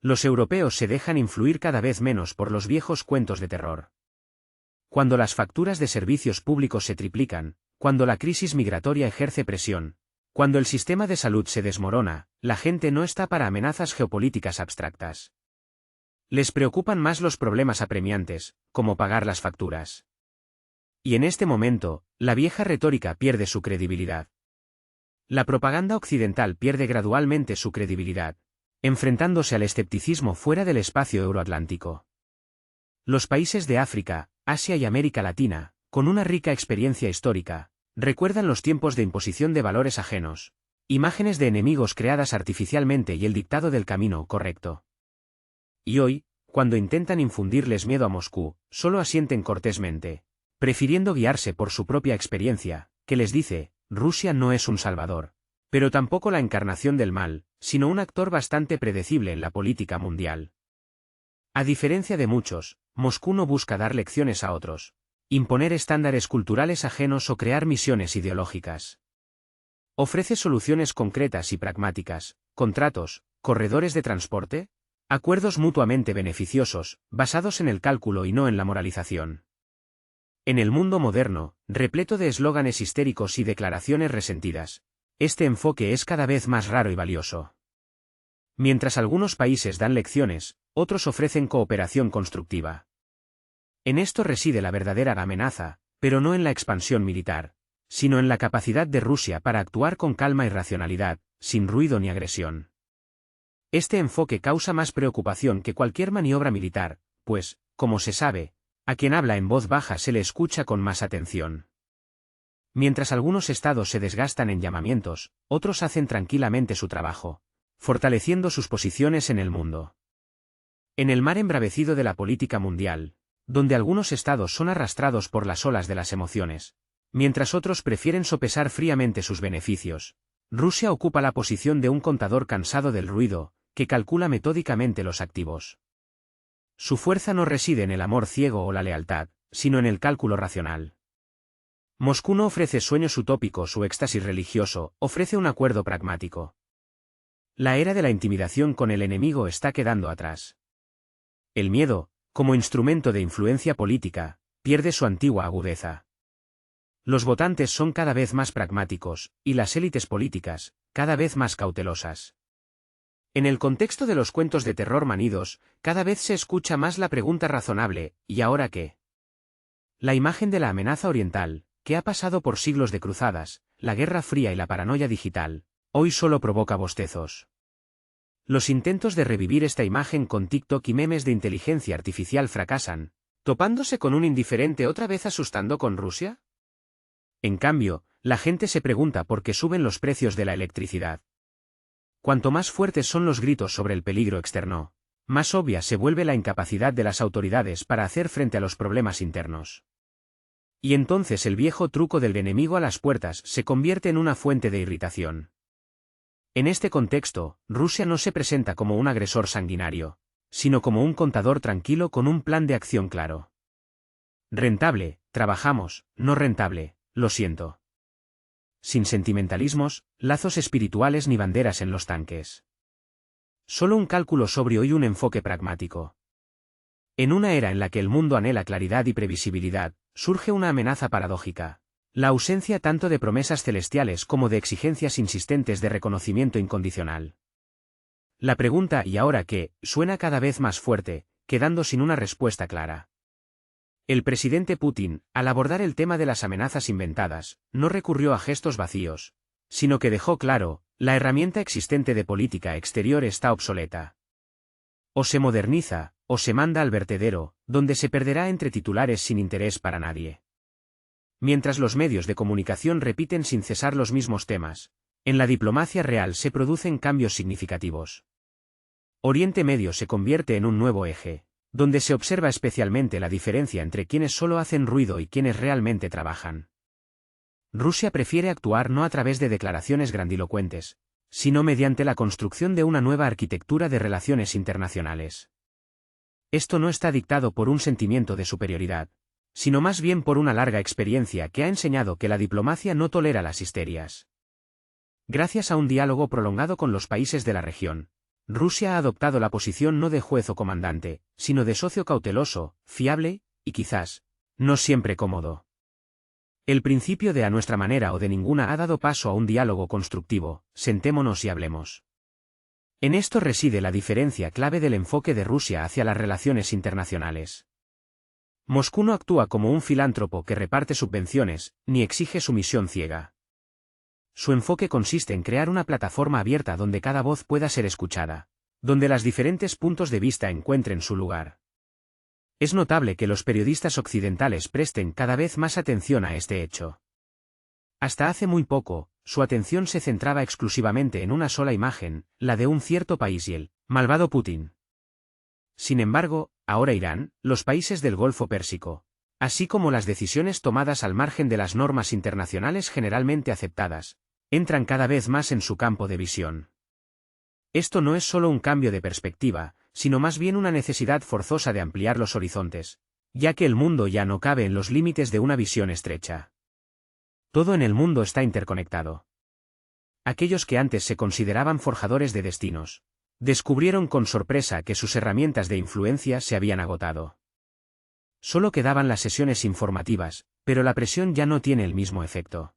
S1: Los europeos se dejan influir cada vez menos por los viejos cuentos de terror. Cuando las facturas de servicios públicos se triplican, cuando la crisis migratoria ejerce presión, cuando el sistema de salud se desmorona, la gente no está para amenazas geopolíticas abstractas. Les preocupan más los problemas apremiantes, como pagar las facturas. Y en este momento, la vieja retórica pierde su credibilidad. La propaganda occidental pierde gradualmente su credibilidad, enfrentándose al escepticismo fuera del espacio euroatlántico. Los países de África, Asia y América Latina, con una rica experiencia histórica, recuerdan los tiempos de imposición de valores ajenos, imágenes de enemigos creadas artificialmente y el dictado del camino correcto. Y hoy, cuando intentan infundirles miedo a Moscú, solo asienten cortésmente, prefiriendo guiarse por su propia experiencia, que les dice, Rusia no es un salvador, pero tampoco la encarnación del mal, sino un actor bastante predecible en la política mundial. A diferencia de muchos, Moscú no busca dar lecciones a otros, imponer estándares culturales ajenos o crear misiones ideológicas. Ofrece soluciones concretas y pragmáticas, contratos, corredores de transporte, acuerdos mutuamente beneficiosos, basados en el cálculo y no en la moralización. En el mundo moderno, repleto de eslóganes histéricos y declaraciones resentidas, este enfoque es cada vez más raro y valioso. Mientras algunos países dan lecciones, otros ofrecen cooperación constructiva. En esto reside la verdadera amenaza, pero no en la expansión militar, sino en la capacidad de Rusia para actuar con calma y racionalidad, sin ruido ni agresión. Este enfoque causa más preocupación que cualquier maniobra militar, pues, como se sabe, a quien habla en voz baja se le escucha con más atención. Mientras algunos estados se desgastan en llamamientos, otros hacen tranquilamente su trabajo, fortaleciendo sus posiciones en el mundo. En el mar embravecido de la política mundial, donde algunos estados son arrastrados por las olas de las emociones, mientras otros prefieren sopesar fríamente sus beneficios, Rusia ocupa la posición de un contador cansado del ruido, que calcula metódicamente los activos. Su fuerza no reside en el amor ciego o la lealtad, sino en el cálculo racional. Moscú no ofrece sueños utópicos o éxtasis religioso, ofrece un acuerdo pragmático. La era de la intimidación con el enemigo está quedando atrás. El miedo, como instrumento de influencia política, pierde su antigua agudeza. Los votantes son cada vez más pragmáticos, y las élites políticas, cada vez más cautelosas. En el contexto de los cuentos de terror manidos, cada vez se escucha más la pregunta razonable, ¿y ahora qué? La imagen de la amenaza oriental, que ha pasado por siglos de cruzadas, la Guerra Fría y la paranoia digital, hoy solo provoca bostezos. Los intentos de revivir esta imagen con TikTok y memes de inteligencia artificial fracasan, topándose con un indiferente otra vez asustando con Rusia. En cambio, la gente se pregunta por qué suben los precios de la electricidad. Cuanto más fuertes son los gritos sobre el peligro externo, más obvia se vuelve la incapacidad de las autoridades para hacer frente a los problemas internos. Y entonces el viejo truco del enemigo a las puertas se convierte en una fuente de irritación. En este contexto, Rusia no se presenta como un agresor sanguinario, sino como un contador tranquilo con un plan de acción claro. Rentable, trabajamos; no rentable, lo siento. Sin sentimentalismos, lazos espirituales ni banderas en los tanques. Solo un cálculo sobrio y un enfoque pragmático. En una era en la que el mundo anhela claridad y previsibilidad, surge una amenaza paradójica: la ausencia tanto de promesas celestiales como de exigencias insistentes de reconocimiento incondicional. La pregunta ¿y ahora qué? Suena cada vez más fuerte, quedando sin una respuesta clara. El presidente Putin, al abordar el tema de las amenazas inventadas, no recurrió a gestos vacíos, sino que dejó claro: la herramienta existente de política exterior está obsoleta. O se moderniza, o se manda al vertedero, donde se perderá entre titulares sin interés para nadie. Mientras los medios de comunicación repiten sin cesar los mismos temas, en la diplomacia real se producen cambios significativos. Oriente Medio se convierte en un nuevo eje, donde se observa especialmente la diferencia entre quienes solo hacen ruido y quienes realmente trabajan. Rusia prefiere actuar no a través de declaraciones grandilocuentes, sino mediante la construcción de una nueva arquitectura de relaciones internacionales. Esto no está dictado por un sentimiento de superioridad, sino más bien por una larga experiencia que ha enseñado que la diplomacia no tolera las histerias. Gracias a un diálogo prolongado con los países de la región, Rusia ha adoptado la posición no de juez o comandante, sino de socio cauteloso, fiable, y quizás, no siempre cómodo. El principio de a nuestra manera o de ninguna ha dado paso a un diálogo constructivo: sentémonos y hablemos. En esto reside la diferencia clave del enfoque de Rusia hacia las relaciones internacionales. Moscú no actúa como un filántropo que reparte subvenciones, ni exige sumisión ciega. Su enfoque consiste en crear una plataforma abierta donde cada voz pueda ser escuchada, donde los diferentes puntos de vista encuentren su lugar. Es notable que los periodistas occidentales presten cada vez más atención a este hecho. Hasta hace muy poco, su atención se centraba exclusivamente en una sola imagen, la de un cierto país y el malvado Putin. Sin embargo, ahora Irán, los países del Golfo Pérsico, así como las decisiones tomadas al margen de las normas internacionales generalmente aceptadas, entran cada vez más en su campo de visión. Esto no es solo un cambio de perspectiva, sino más bien una necesidad forzosa de ampliar los horizontes, ya que el mundo ya no cabe en los límites de una visión estrecha. Todo en el mundo está interconectado. Aquellos que antes se consideraban forjadores de destinos, descubrieron con sorpresa que sus herramientas de influencia se habían agotado. Solo quedaban las sesiones informativas, pero la presión ya no tiene el mismo efecto.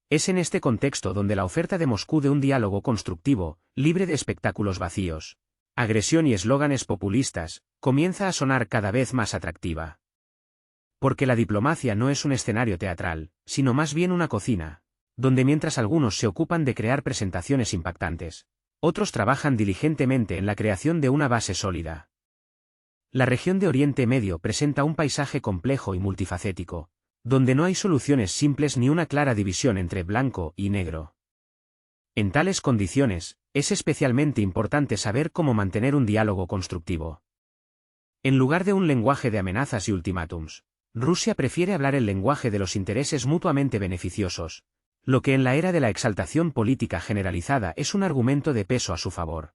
S1: Es en este contexto donde la oferta de Moscú de un diálogo constructivo, libre de espectáculos vacíos, agresión y eslóganes populistas, comienza a sonar cada vez más atractiva. Porque la diplomacia no es un escenario teatral, sino más bien una cocina, donde mientras algunos se ocupan de crear presentaciones impactantes, otros trabajan diligentemente en la creación de una base sólida. La región de Oriente Medio presenta un paisaje complejo y multifacético, donde no hay soluciones simples ni una clara división entre blanco y negro. En tales condiciones, es especialmente importante saber cómo mantener un diálogo constructivo. En lugar de un lenguaje de amenazas y ultimátums, Rusia prefiere hablar el lenguaje de los intereses mutuamente beneficiosos, lo que en la era de la exaltación política generalizada es un argumento de peso a su favor.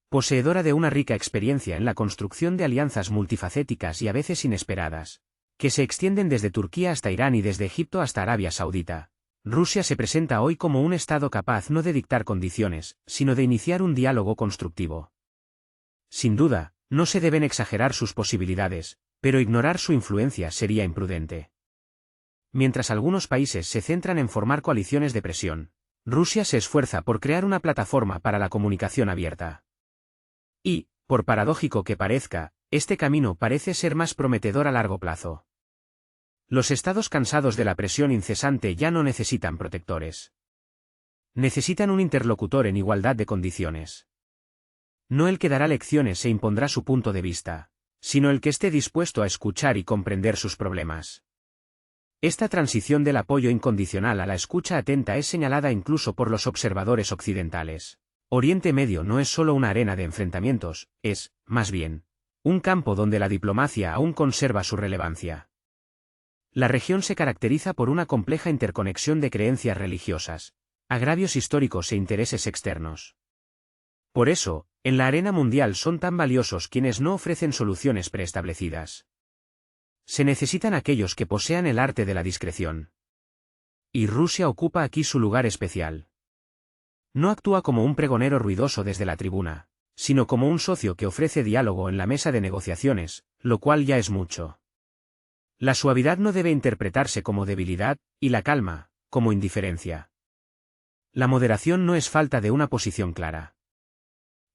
S1: Poseedora de una rica experiencia en la construcción de alianzas multifacéticas y a veces inesperadas, que se extienden desde Turquía hasta Irán y desde Egipto hasta Arabia Saudita, Rusia se presenta hoy como un Estado capaz no de dictar condiciones, sino de iniciar un diálogo constructivo. Sin duda, No se deben exagerar sus posibilidades, pero ignorar su influencia sería imprudente. Mientras algunos países se centran en formar coaliciones de presión, Rusia se esfuerza por crear una plataforma para la comunicación abierta. Y, por paradójico que parezca, este camino parece ser más prometedor a largo plazo. Los estados cansados de la presión incesante ya no necesitan protectores. Necesitan un interlocutor en igualdad de condiciones. No el que dará lecciones e impondrá su punto de vista, sino el que esté dispuesto a escuchar y comprender sus problemas. Esta transición del apoyo incondicional a la escucha atenta es señalada incluso por los observadores occidentales. Oriente Medio no es solo una arena de enfrentamientos, es, más bien, un campo donde la diplomacia aún conserva su relevancia. La región se caracteriza por una compleja interconexión de creencias religiosas, agravios históricos e intereses externos. Por eso, en la arena mundial son tan valiosos quienes no ofrecen soluciones preestablecidas. Se necesitan aquellos que posean el arte de la discreción. Y Rusia ocupa aquí su lugar especial. No actúa como un pregonero ruidoso desde la tribuna, sino como un socio que ofrece diálogo en la mesa de negociaciones, lo cual ya es mucho. La suavidad no debe interpretarse como debilidad, y la calma, como indiferencia. La moderación no es falta de una posición clara.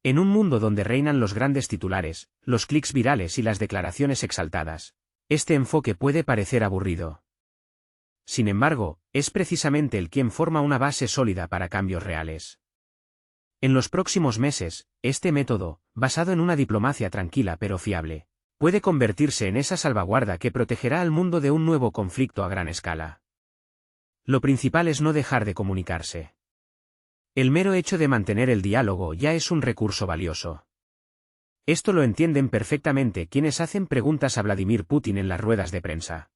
S1: En un mundo donde reinan los grandes titulares, los clics virales y las declaraciones exaltadas, este enfoque puede parecer aburrido. Sin embargo, es precisamente el quien forma una base sólida para cambios reales. En los próximos meses, este método, basado en una diplomacia tranquila pero fiable, puede convertirse en esa salvaguarda que protegerá al mundo de un nuevo conflicto a gran escala. Lo principal es no dejar de comunicarse. El mero hecho de mantener el diálogo ya es un recurso valioso. Esto lo entienden perfectamente quienes hacen preguntas a Vladimir Putin en las ruedas de prensa.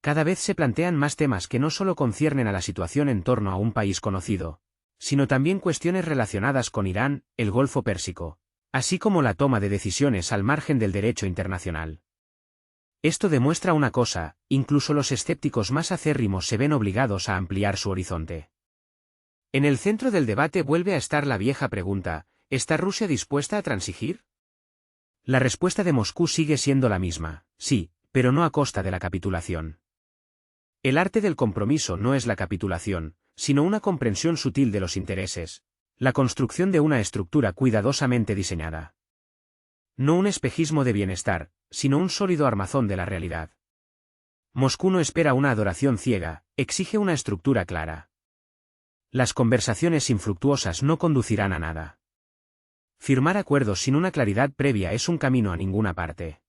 S1: Cada vez se plantean más temas que no solo conciernen a la situación en torno a un país conocido, sino también cuestiones relacionadas con Irán, el Golfo Pérsico, así como la toma de decisiones al margen del derecho internacional. Esto demuestra una cosa, incluso los escépticos más acérrimos se ven obligados a ampliar su horizonte. En el centro del debate vuelve a estar la vieja pregunta: ¿está Rusia dispuesta a transigir? La respuesta de Moscú sigue siendo la misma: sí, pero no a costa de la capitulación. El arte del compromiso no es la capitulación, sino una comprensión sutil de los intereses, la construcción de una estructura cuidadosamente diseñada. No un espejismo de bienestar, sino un sólido armazón de la realidad. Moscú no espera una adoración ciega, exige una estructura clara. Las conversaciones infructuosas no conducirán a nada. Firmar acuerdos sin una claridad previa es un camino a ninguna parte.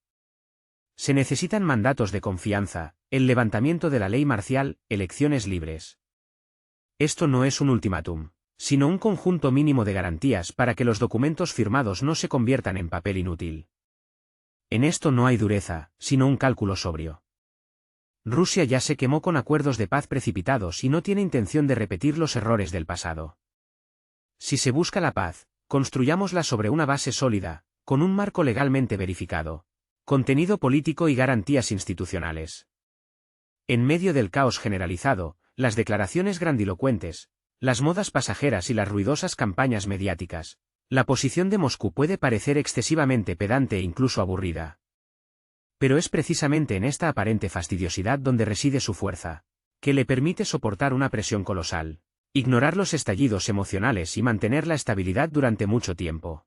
S1: Se necesitan mandatos de confianza, el levantamiento de la ley marcial, elecciones libres. Esto no es un ultimátum, sino un conjunto mínimo de garantías para que los documentos firmados no se conviertan en papel inútil. En esto no hay dureza, sino un cálculo sobrio. Rusia ya se quemó con acuerdos de paz precipitados y no tiene intención de repetir los errores del pasado. Si se busca la paz, construyámosla sobre una base sólida, con un marco legalmente verificado, contenido político y garantías institucionales. En medio del caos generalizado, las declaraciones grandilocuentes, las modas pasajeras y las ruidosas campañas mediáticas, la posición de Moscú puede parecer excesivamente pedante e incluso aburrida. Pero es precisamente en esta aparente fastidiosidad donde reside su fuerza, que le permite soportar una presión colosal, ignorar los estallidos emocionales y mantener la estabilidad durante mucho tiempo.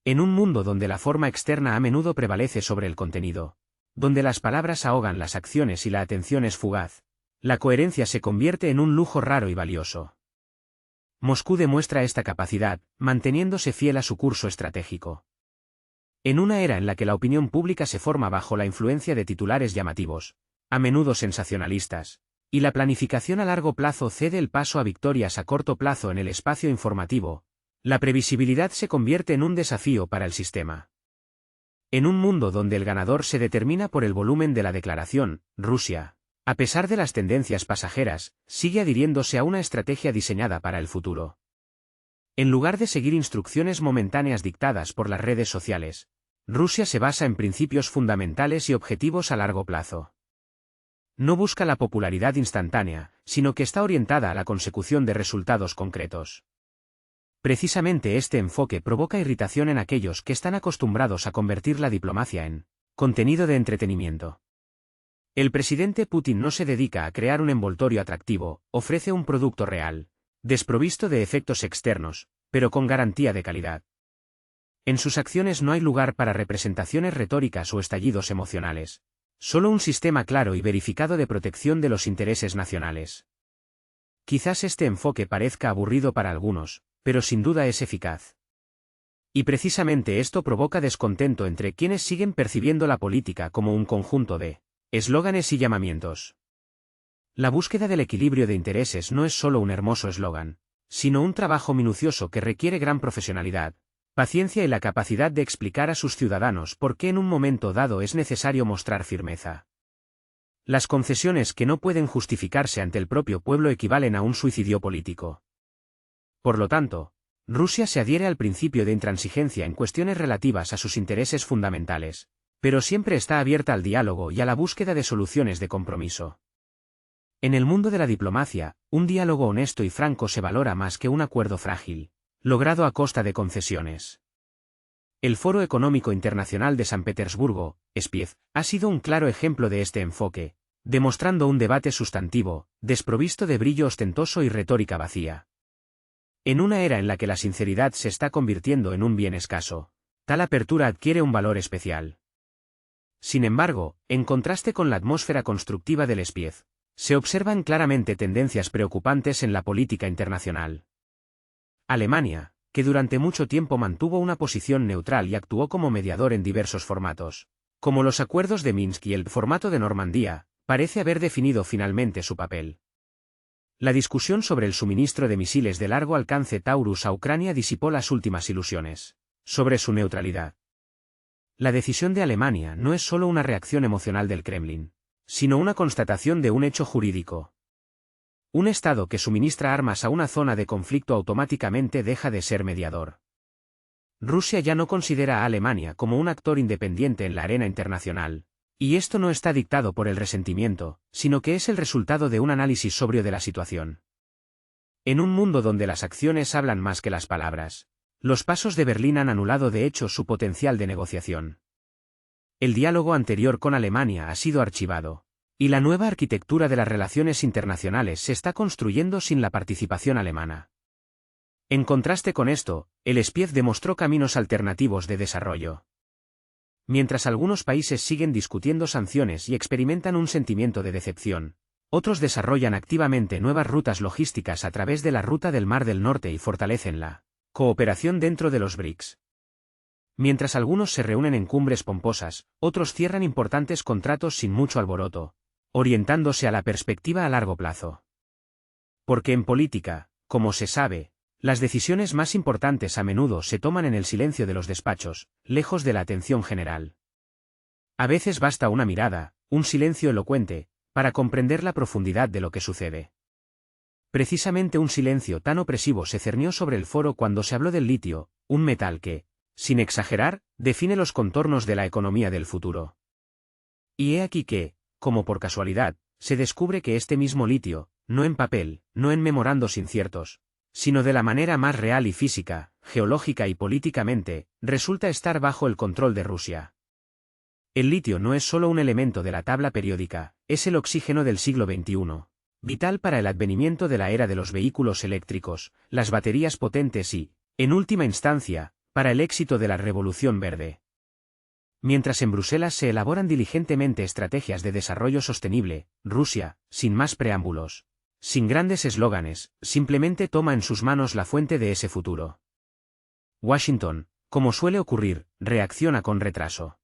S1: En un mundo donde la forma externa a menudo prevalece sobre el contenido, donde las palabras ahogan las acciones y la atención es fugaz, la coherencia se convierte en un lujo raro y valioso. Moscú demuestra esta capacidad, manteniéndose fiel a su curso estratégico. En una era en la que la opinión pública se forma bajo la influencia de titulares llamativos, a menudo sensacionalistas, y la planificación a largo plazo cede el paso a victorias a corto plazo en el espacio informativo, la previsibilidad se convierte en un desafío para el sistema. En un mundo donde el ganador se determina por el volumen de la declaración, Rusia, a pesar de las tendencias pasajeras, sigue adhiriéndose a una estrategia diseñada para el futuro. En lugar de seguir instrucciones momentáneas dictadas por las redes sociales, Rusia se basa en principios fundamentales y objetivos a largo plazo. No busca la popularidad instantánea, sino que está orientada a la consecución de resultados concretos. Precisamente este enfoque provoca irritación en aquellos que están acostumbrados a convertir la diplomacia en contenido de entretenimiento. El presidente Putin no se dedica a crear un envoltorio atractivo, ofrece un producto real, desprovisto de efectos externos, pero con garantía de calidad. En sus acciones no hay lugar para representaciones retóricas o estallidos emocionales. Solo un sistema claro y verificado de protección de los intereses nacionales. Quizás este enfoque parezca aburrido para algunos, pero sin duda es eficaz. Y precisamente esto provoca descontento entre quienes siguen percibiendo la política como un conjunto de eslóganes y llamamientos. La búsqueda del equilibrio de intereses no es solo un hermoso eslogan, sino un trabajo minucioso que requiere gran profesionalidad, paciencia y la capacidad de explicar a sus ciudadanos por qué en un momento dado es necesario mostrar firmeza. Las concesiones que no pueden justificarse ante el propio pueblo equivalen a un suicidio político. Por lo tanto, Rusia se adhiere al principio de intransigencia en cuestiones relativas a sus intereses fundamentales, pero siempre está abierta al diálogo y a la búsqueda de soluciones de compromiso. En el mundo de la diplomacia, un diálogo honesto y franco se valora más que un acuerdo frágil, logrado a costa de concesiones. El Foro Económico Internacional de San Petersburgo, SPIEF, ha sido un claro ejemplo de este enfoque, demostrando un debate sustantivo, desprovisto de brillo ostentoso y retórica vacía. En una era en la que la sinceridad se está convirtiendo en un bien escaso, tal apertura adquiere un valor especial. Sin embargo, en contraste con la atmósfera constructiva del SPIEF, se observan claramente tendencias preocupantes en la política internacional. Alemania, que durante mucho tiempo mantuvo una posición neutral y actuó como mediador en diversos formatos, como los acuerdos de Minsk y el formato de Normandía, parece haber definido finalmente su papel. La discusión sobre el suministro de misiles de largo alcance Taurus a Ucrania disipó las últimas ilusiones sobre su neutralidad. La decisión de Alemania no es solo una reacción emocional del Kremlin, sino una constatación de un hecho jurídico. Un Estado que suministra armas a una zona de conflicto automáticamente deja de ser mediador. Rusia ya no considera a Alemania como un actor independiente en la arena internacional, y esto no está dictado por el resentimiento, sino que es el resultado de un análisis sobrio de la situación. En un mundo donde las acciones hablan más que las palabras, los pasos de Berlín han anulado de hecho su potencial de negociación. El diálogo anterior con Alemania ha sido archivado, y la nueva arquitectura de las relaciones internacionales se está construyendo sin la participación alemana. En contraste con esto, el SPIEF demostró caminos alternativos de desarrollo. Mientras algunos países siguen discutiendo sanciones y experimentan un sentimiento de decepción, otros desarrollan activamente nuevas rutas logísticas a través de la ruta del Mar del Norte y fortalecen la cooperación dentro de los BRICS. Mientras algunos se reúnen en cumbres pomposas, otros cierran importantes contratos sin mucho alboroto, orientándose a la perspectiva a largo plazo. Porque en política, como se sabe, las decisiones más importantes a menudo se toman en el silencio de los despachos, lejos de la atención general. A veces basta una mirada, un silencio elocuente, para comprender la profundidad de lo que sucede. Precisamente un silencio tan opresivo se cernió sobre el foro cuando se habló del litio, un metal que, sin exagerar, define los contornos de la economía del futuro. Y he aquí que, como por casualidad, se descubre que este mismo litio, no en papel, no en memorandos inciertos, sino de la manera más real y física, geológica y políticamente, resulta estar bajo el control de Rusia. El litio no es solo un elemento de la tabla periódica, es el oxígeno del siglo XXI, vital para el advenimiento de la era de los vehículos eléctricos, las baterías potentes y, en última instancia, para el éxito de la revolución verde. Mientras en Bruselas se elaboran diligentemente estrategias de desarrollo sostenible, Rusia, sin más preámbulos, sin grandes eslóganes, simplemente toma en sus manos la fuente de ese futuro. Washington, como suele ocurrir, reacciona con retraso.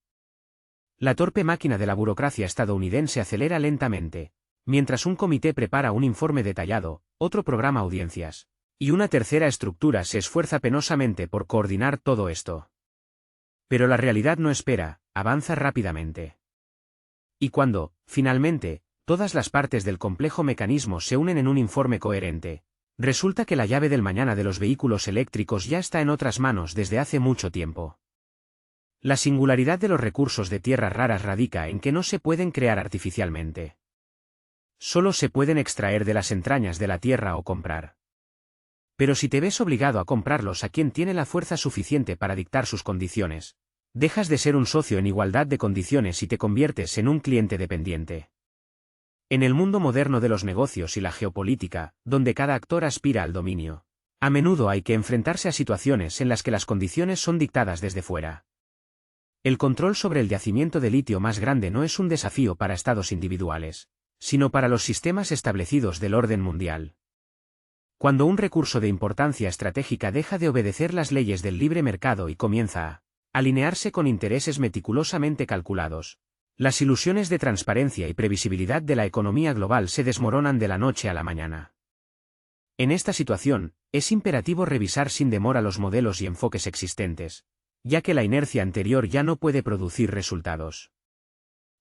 S1: La torpe máquina de la burocracia estadounidense acelera lentamente, mientras un comité prepara un informe detallado, otro programa audiencias, y una tercera estructura se esfuerza penosamente por coordinar todo esto. Pero la realidad no espera, avanza rápidamente. Y cuando, finalmente, todas las partes del complejo mecanismo se unen en un informe coherente, resulta que la llave del mañana de los vehículos eléctricos ya está en otras manos desde hace mucho tiempo. La singularidad de los recursos de tierras raras radica en que no se pueden crear artificialmente. Solo se pueden extraer de las entrañas de la tierra o comprar. Pero si te ves obligado a comprarlos a quien tiene la fuerza suficiente para dictar sus condiciones, dejas de ser un socio en igualdad de condiciones y te conviertes en un cliente dependiente. En el mundo moderno de los negocios y la geopolítica, donde cada actor aspira al dominio, a menudo hay que enfrentarse a situaciones en las que las condiciones son dictadas desde fuera. El control sobre el yacimiento de litio más grande no es un desafío para estados individuales, sino para los sistemas establecidos del orden mundial. Cuando un recurso de importancia estratégica deja de obedecer las leyes del libre mercado y comienza a alinearse con intereses meticulosamente calculados, las ilusiones de transparencia y previsibilidad de la economía global se desmoronan de la noche a la mañana. En esta situación, es imperativo revisar sin demora los modelos y enfoques existentes, ya que la inercia anterior ya no puede producir resultados.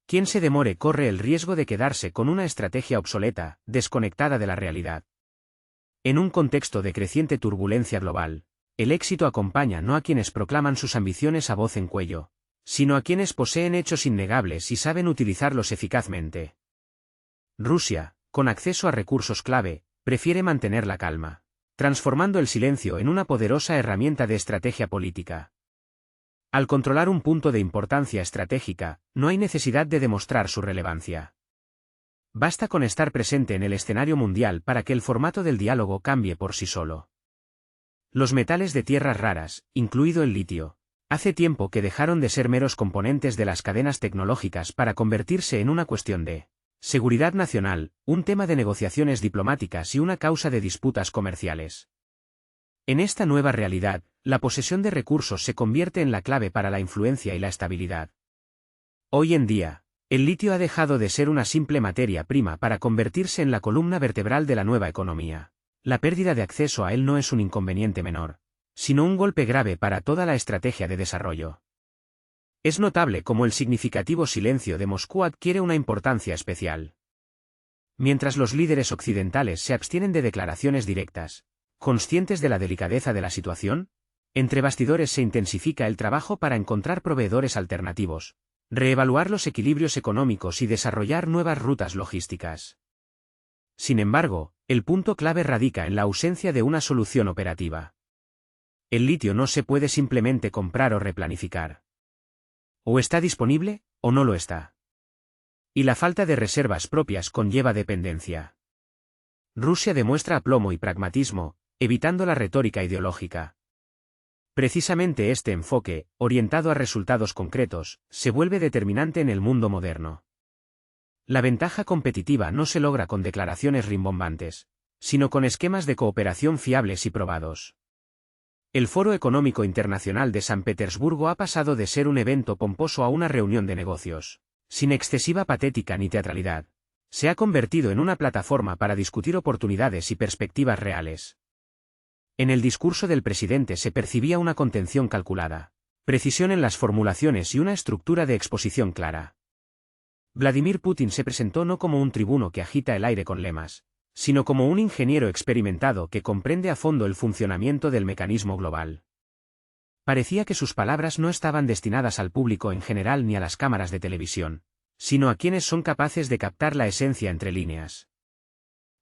S1: Quien se demore corre el riesgo de quedarse con una estrategia obsoleta, desconectada de la realidad. En un contexto de creciente turbulencia global, el éxito acompaña no a quienes proclaman sus ambiciones a voz en cuello, sino a quienes poseen hechos innegables y saben utilizarlos eficazmente. Rusia, con acceso a recursos clave, prefiere mantener la calma, transformando el silencio en una poderosa herramienta de estrategia política. Al controlar un punto de importancia estratégica, no hay necesidad de demostrar su relevancia. Basta con estar presente en el escenario mundial para que el formato del diálogo cambie por sí solo. Los metales de tierras raras, incluido el litio, hace tiempo que dejaron de ser meros componentes de las cadenas tecnológicas para convertirse en una cuestión de seguridad nacional, un tema de negociaciones diplomáticas y una causa de disputas comerciales. En esta nueva realidad, la posesión de recursos se convierte en la clave para la influencia y la estabilidad. Hoy en día, el litio ha dejado de ser una simple materia prima para convertirse en la columna vertebral de la nueva economía. La pérdida de acceso a él no es un inconveniente menor, sino un golpe grave para toda la estrategia de desarrollo. Es notable cómo el significativo silencio de Moscú adquiere una importancia especial. Mientras los líderes occidentales se abstienen de declaraciones directas, conscientes de la delicadeza de la situación, entre bastidores se intensifica el trabajo para encontrar proveedores alternativos, reevaluar los equilibrios económicos y desarrollar nuevas rutas logísticas. Sin embargo, el punto clave radica en la ausencia de una solución operativa. El litio no se puede simplemente comprar o replanificar. O está disponible, o no lo está. Y la falta de reservas propias conlleva dependencia. Rusia demuestra aplomo y pragmatismo, evitando la retórica ideológica. Precisamente este enfoque, orientado a resultados concretos, se vuelve determinante en el mundo moderno. La ventaja competitiva no se logra con declaraciones rimbombantes, sino con esquemas de cooperación fiables y probados. El Foro Económico Internacional de San Petersburgo ha pasado de ser un evento pomposo a una reunión de negocios, sin excesiva patética ni teatralidad. Se ha convertido en una plataforma para discutir oportunidades y perspectivas reales. En el discurso del presidente se percibía una contención calculada, precisión en las formulaciones y una estructura de exposición clara. Vladimir Putin se presentó no como un tribuno que agita el aire con lemas, sino como un ingeniero experimentado que comprende a fondo el funcionamiento del mecanismo global. Parecía que sus palabras no estaban destinadas al público en general ni a las cámaras de televisión, sino a quienes son capaces de captar la esencia entre líneas.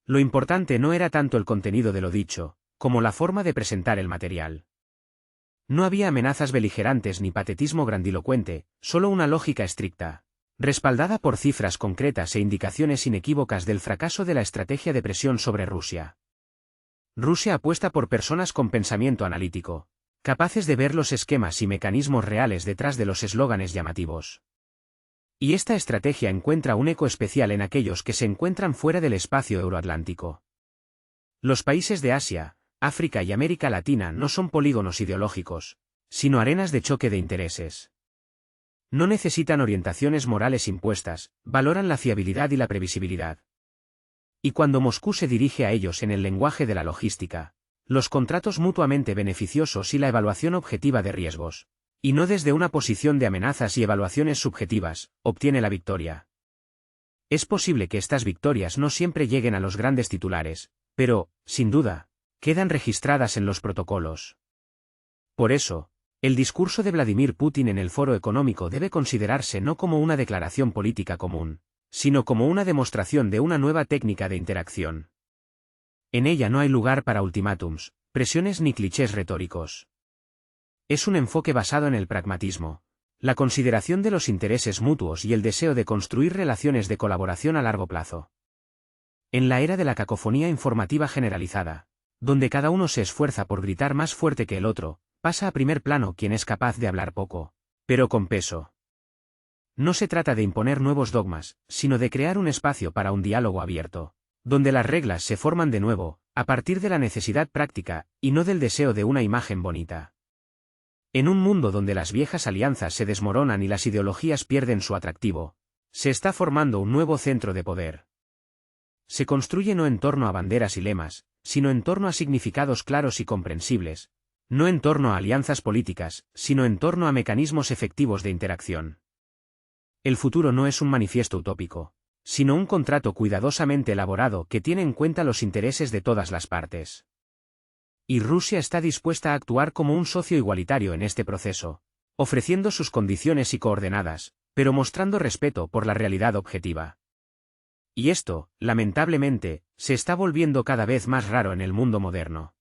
S1: Lo importante no era tanto el contenido de lo dicho, como la forma de presentar el material. No había amenazas beligerantes ni patetismo grandilocuente, solo una lógica estricta, respaldada por cifras concretas e indicaciones inequívocas del fracaso de la estrategia de presión sobre Rusia. Rusia apuesta por personas con pensamiento analítico, capaces de ver los esquemas y mecanismos reales detrás de los eslóganes llamativos. Y esta estrategia encuentra un eco especial en aquellos que se encuentran fuera del espacio euroatlántico. Los países de Asia, África y América Latina no son polígonos ideológicos, sino arenas de choque de intereses. No necesitan orientaciones morales impuestas, valoran la fiabilidad y la previsibilidad. Y cuando Moscú se dirige a ellos en el lenguaje de la logística, los contratos mutuamente beneficiosos y la evaluación objetiva de riesgos, y no desde una posición de amenazas y evaluaciones subjetivas, obtiene la victoria. Es posible que estas victorias no siempre lleguen a los grandes titulares, pero, sin duda, quedan registradas en los protocolos. Por eso, el discurso de Vladimir Putin en el Foro Económico debe considerarse no como una declaración política común, sino como una demostración de una nueva técnica de interacción. En ella no hay lugar para ultimátums, presiones ni clichés retóricos. Es un enfoque basado en el pragmatismo, la consideración de los intereses mutuos y el deseo de construir relaciones de colaboración a largo plazo. En la era de la cacofonía informativa generalizada, donde cada uno se esfuerza por gritar más fuerte que el otro, pasa a primer plano quien es capaz de hablar poco, pero con peso. No se trata de imponer nuevos dogmas, sino de crear un espacio para un diálogo abierto, donde las reglas se forman de nuevo, a partir de la necesidad práctica, y no del deseo de una imagen bonita. En un mundo donde las viejas alianzas se desmoronan y las ideologías pierden su atractivo, se está formando un nuevo centro de poder. Se construye no en torno a banderas y lemas, sino en torno a significados claros y comprensibles, no en torno a alianzas políticas, sino en torno a mecanismos efectivos de interacción. El futuro no es un manifiesto utópico, sino un contrato cuidadosamente elaborado que tiene en cuenta los intereses de todas las partes. Y Rusia está dispuesta a actuar como un socio igualitario en este proceso, ofreciendo sus condiciones y coordenadas, pero mostrando respeto por la realidad objetiva. Y esto, lamentablemente, se está volviendo cada vez más raro en el mundo moderno.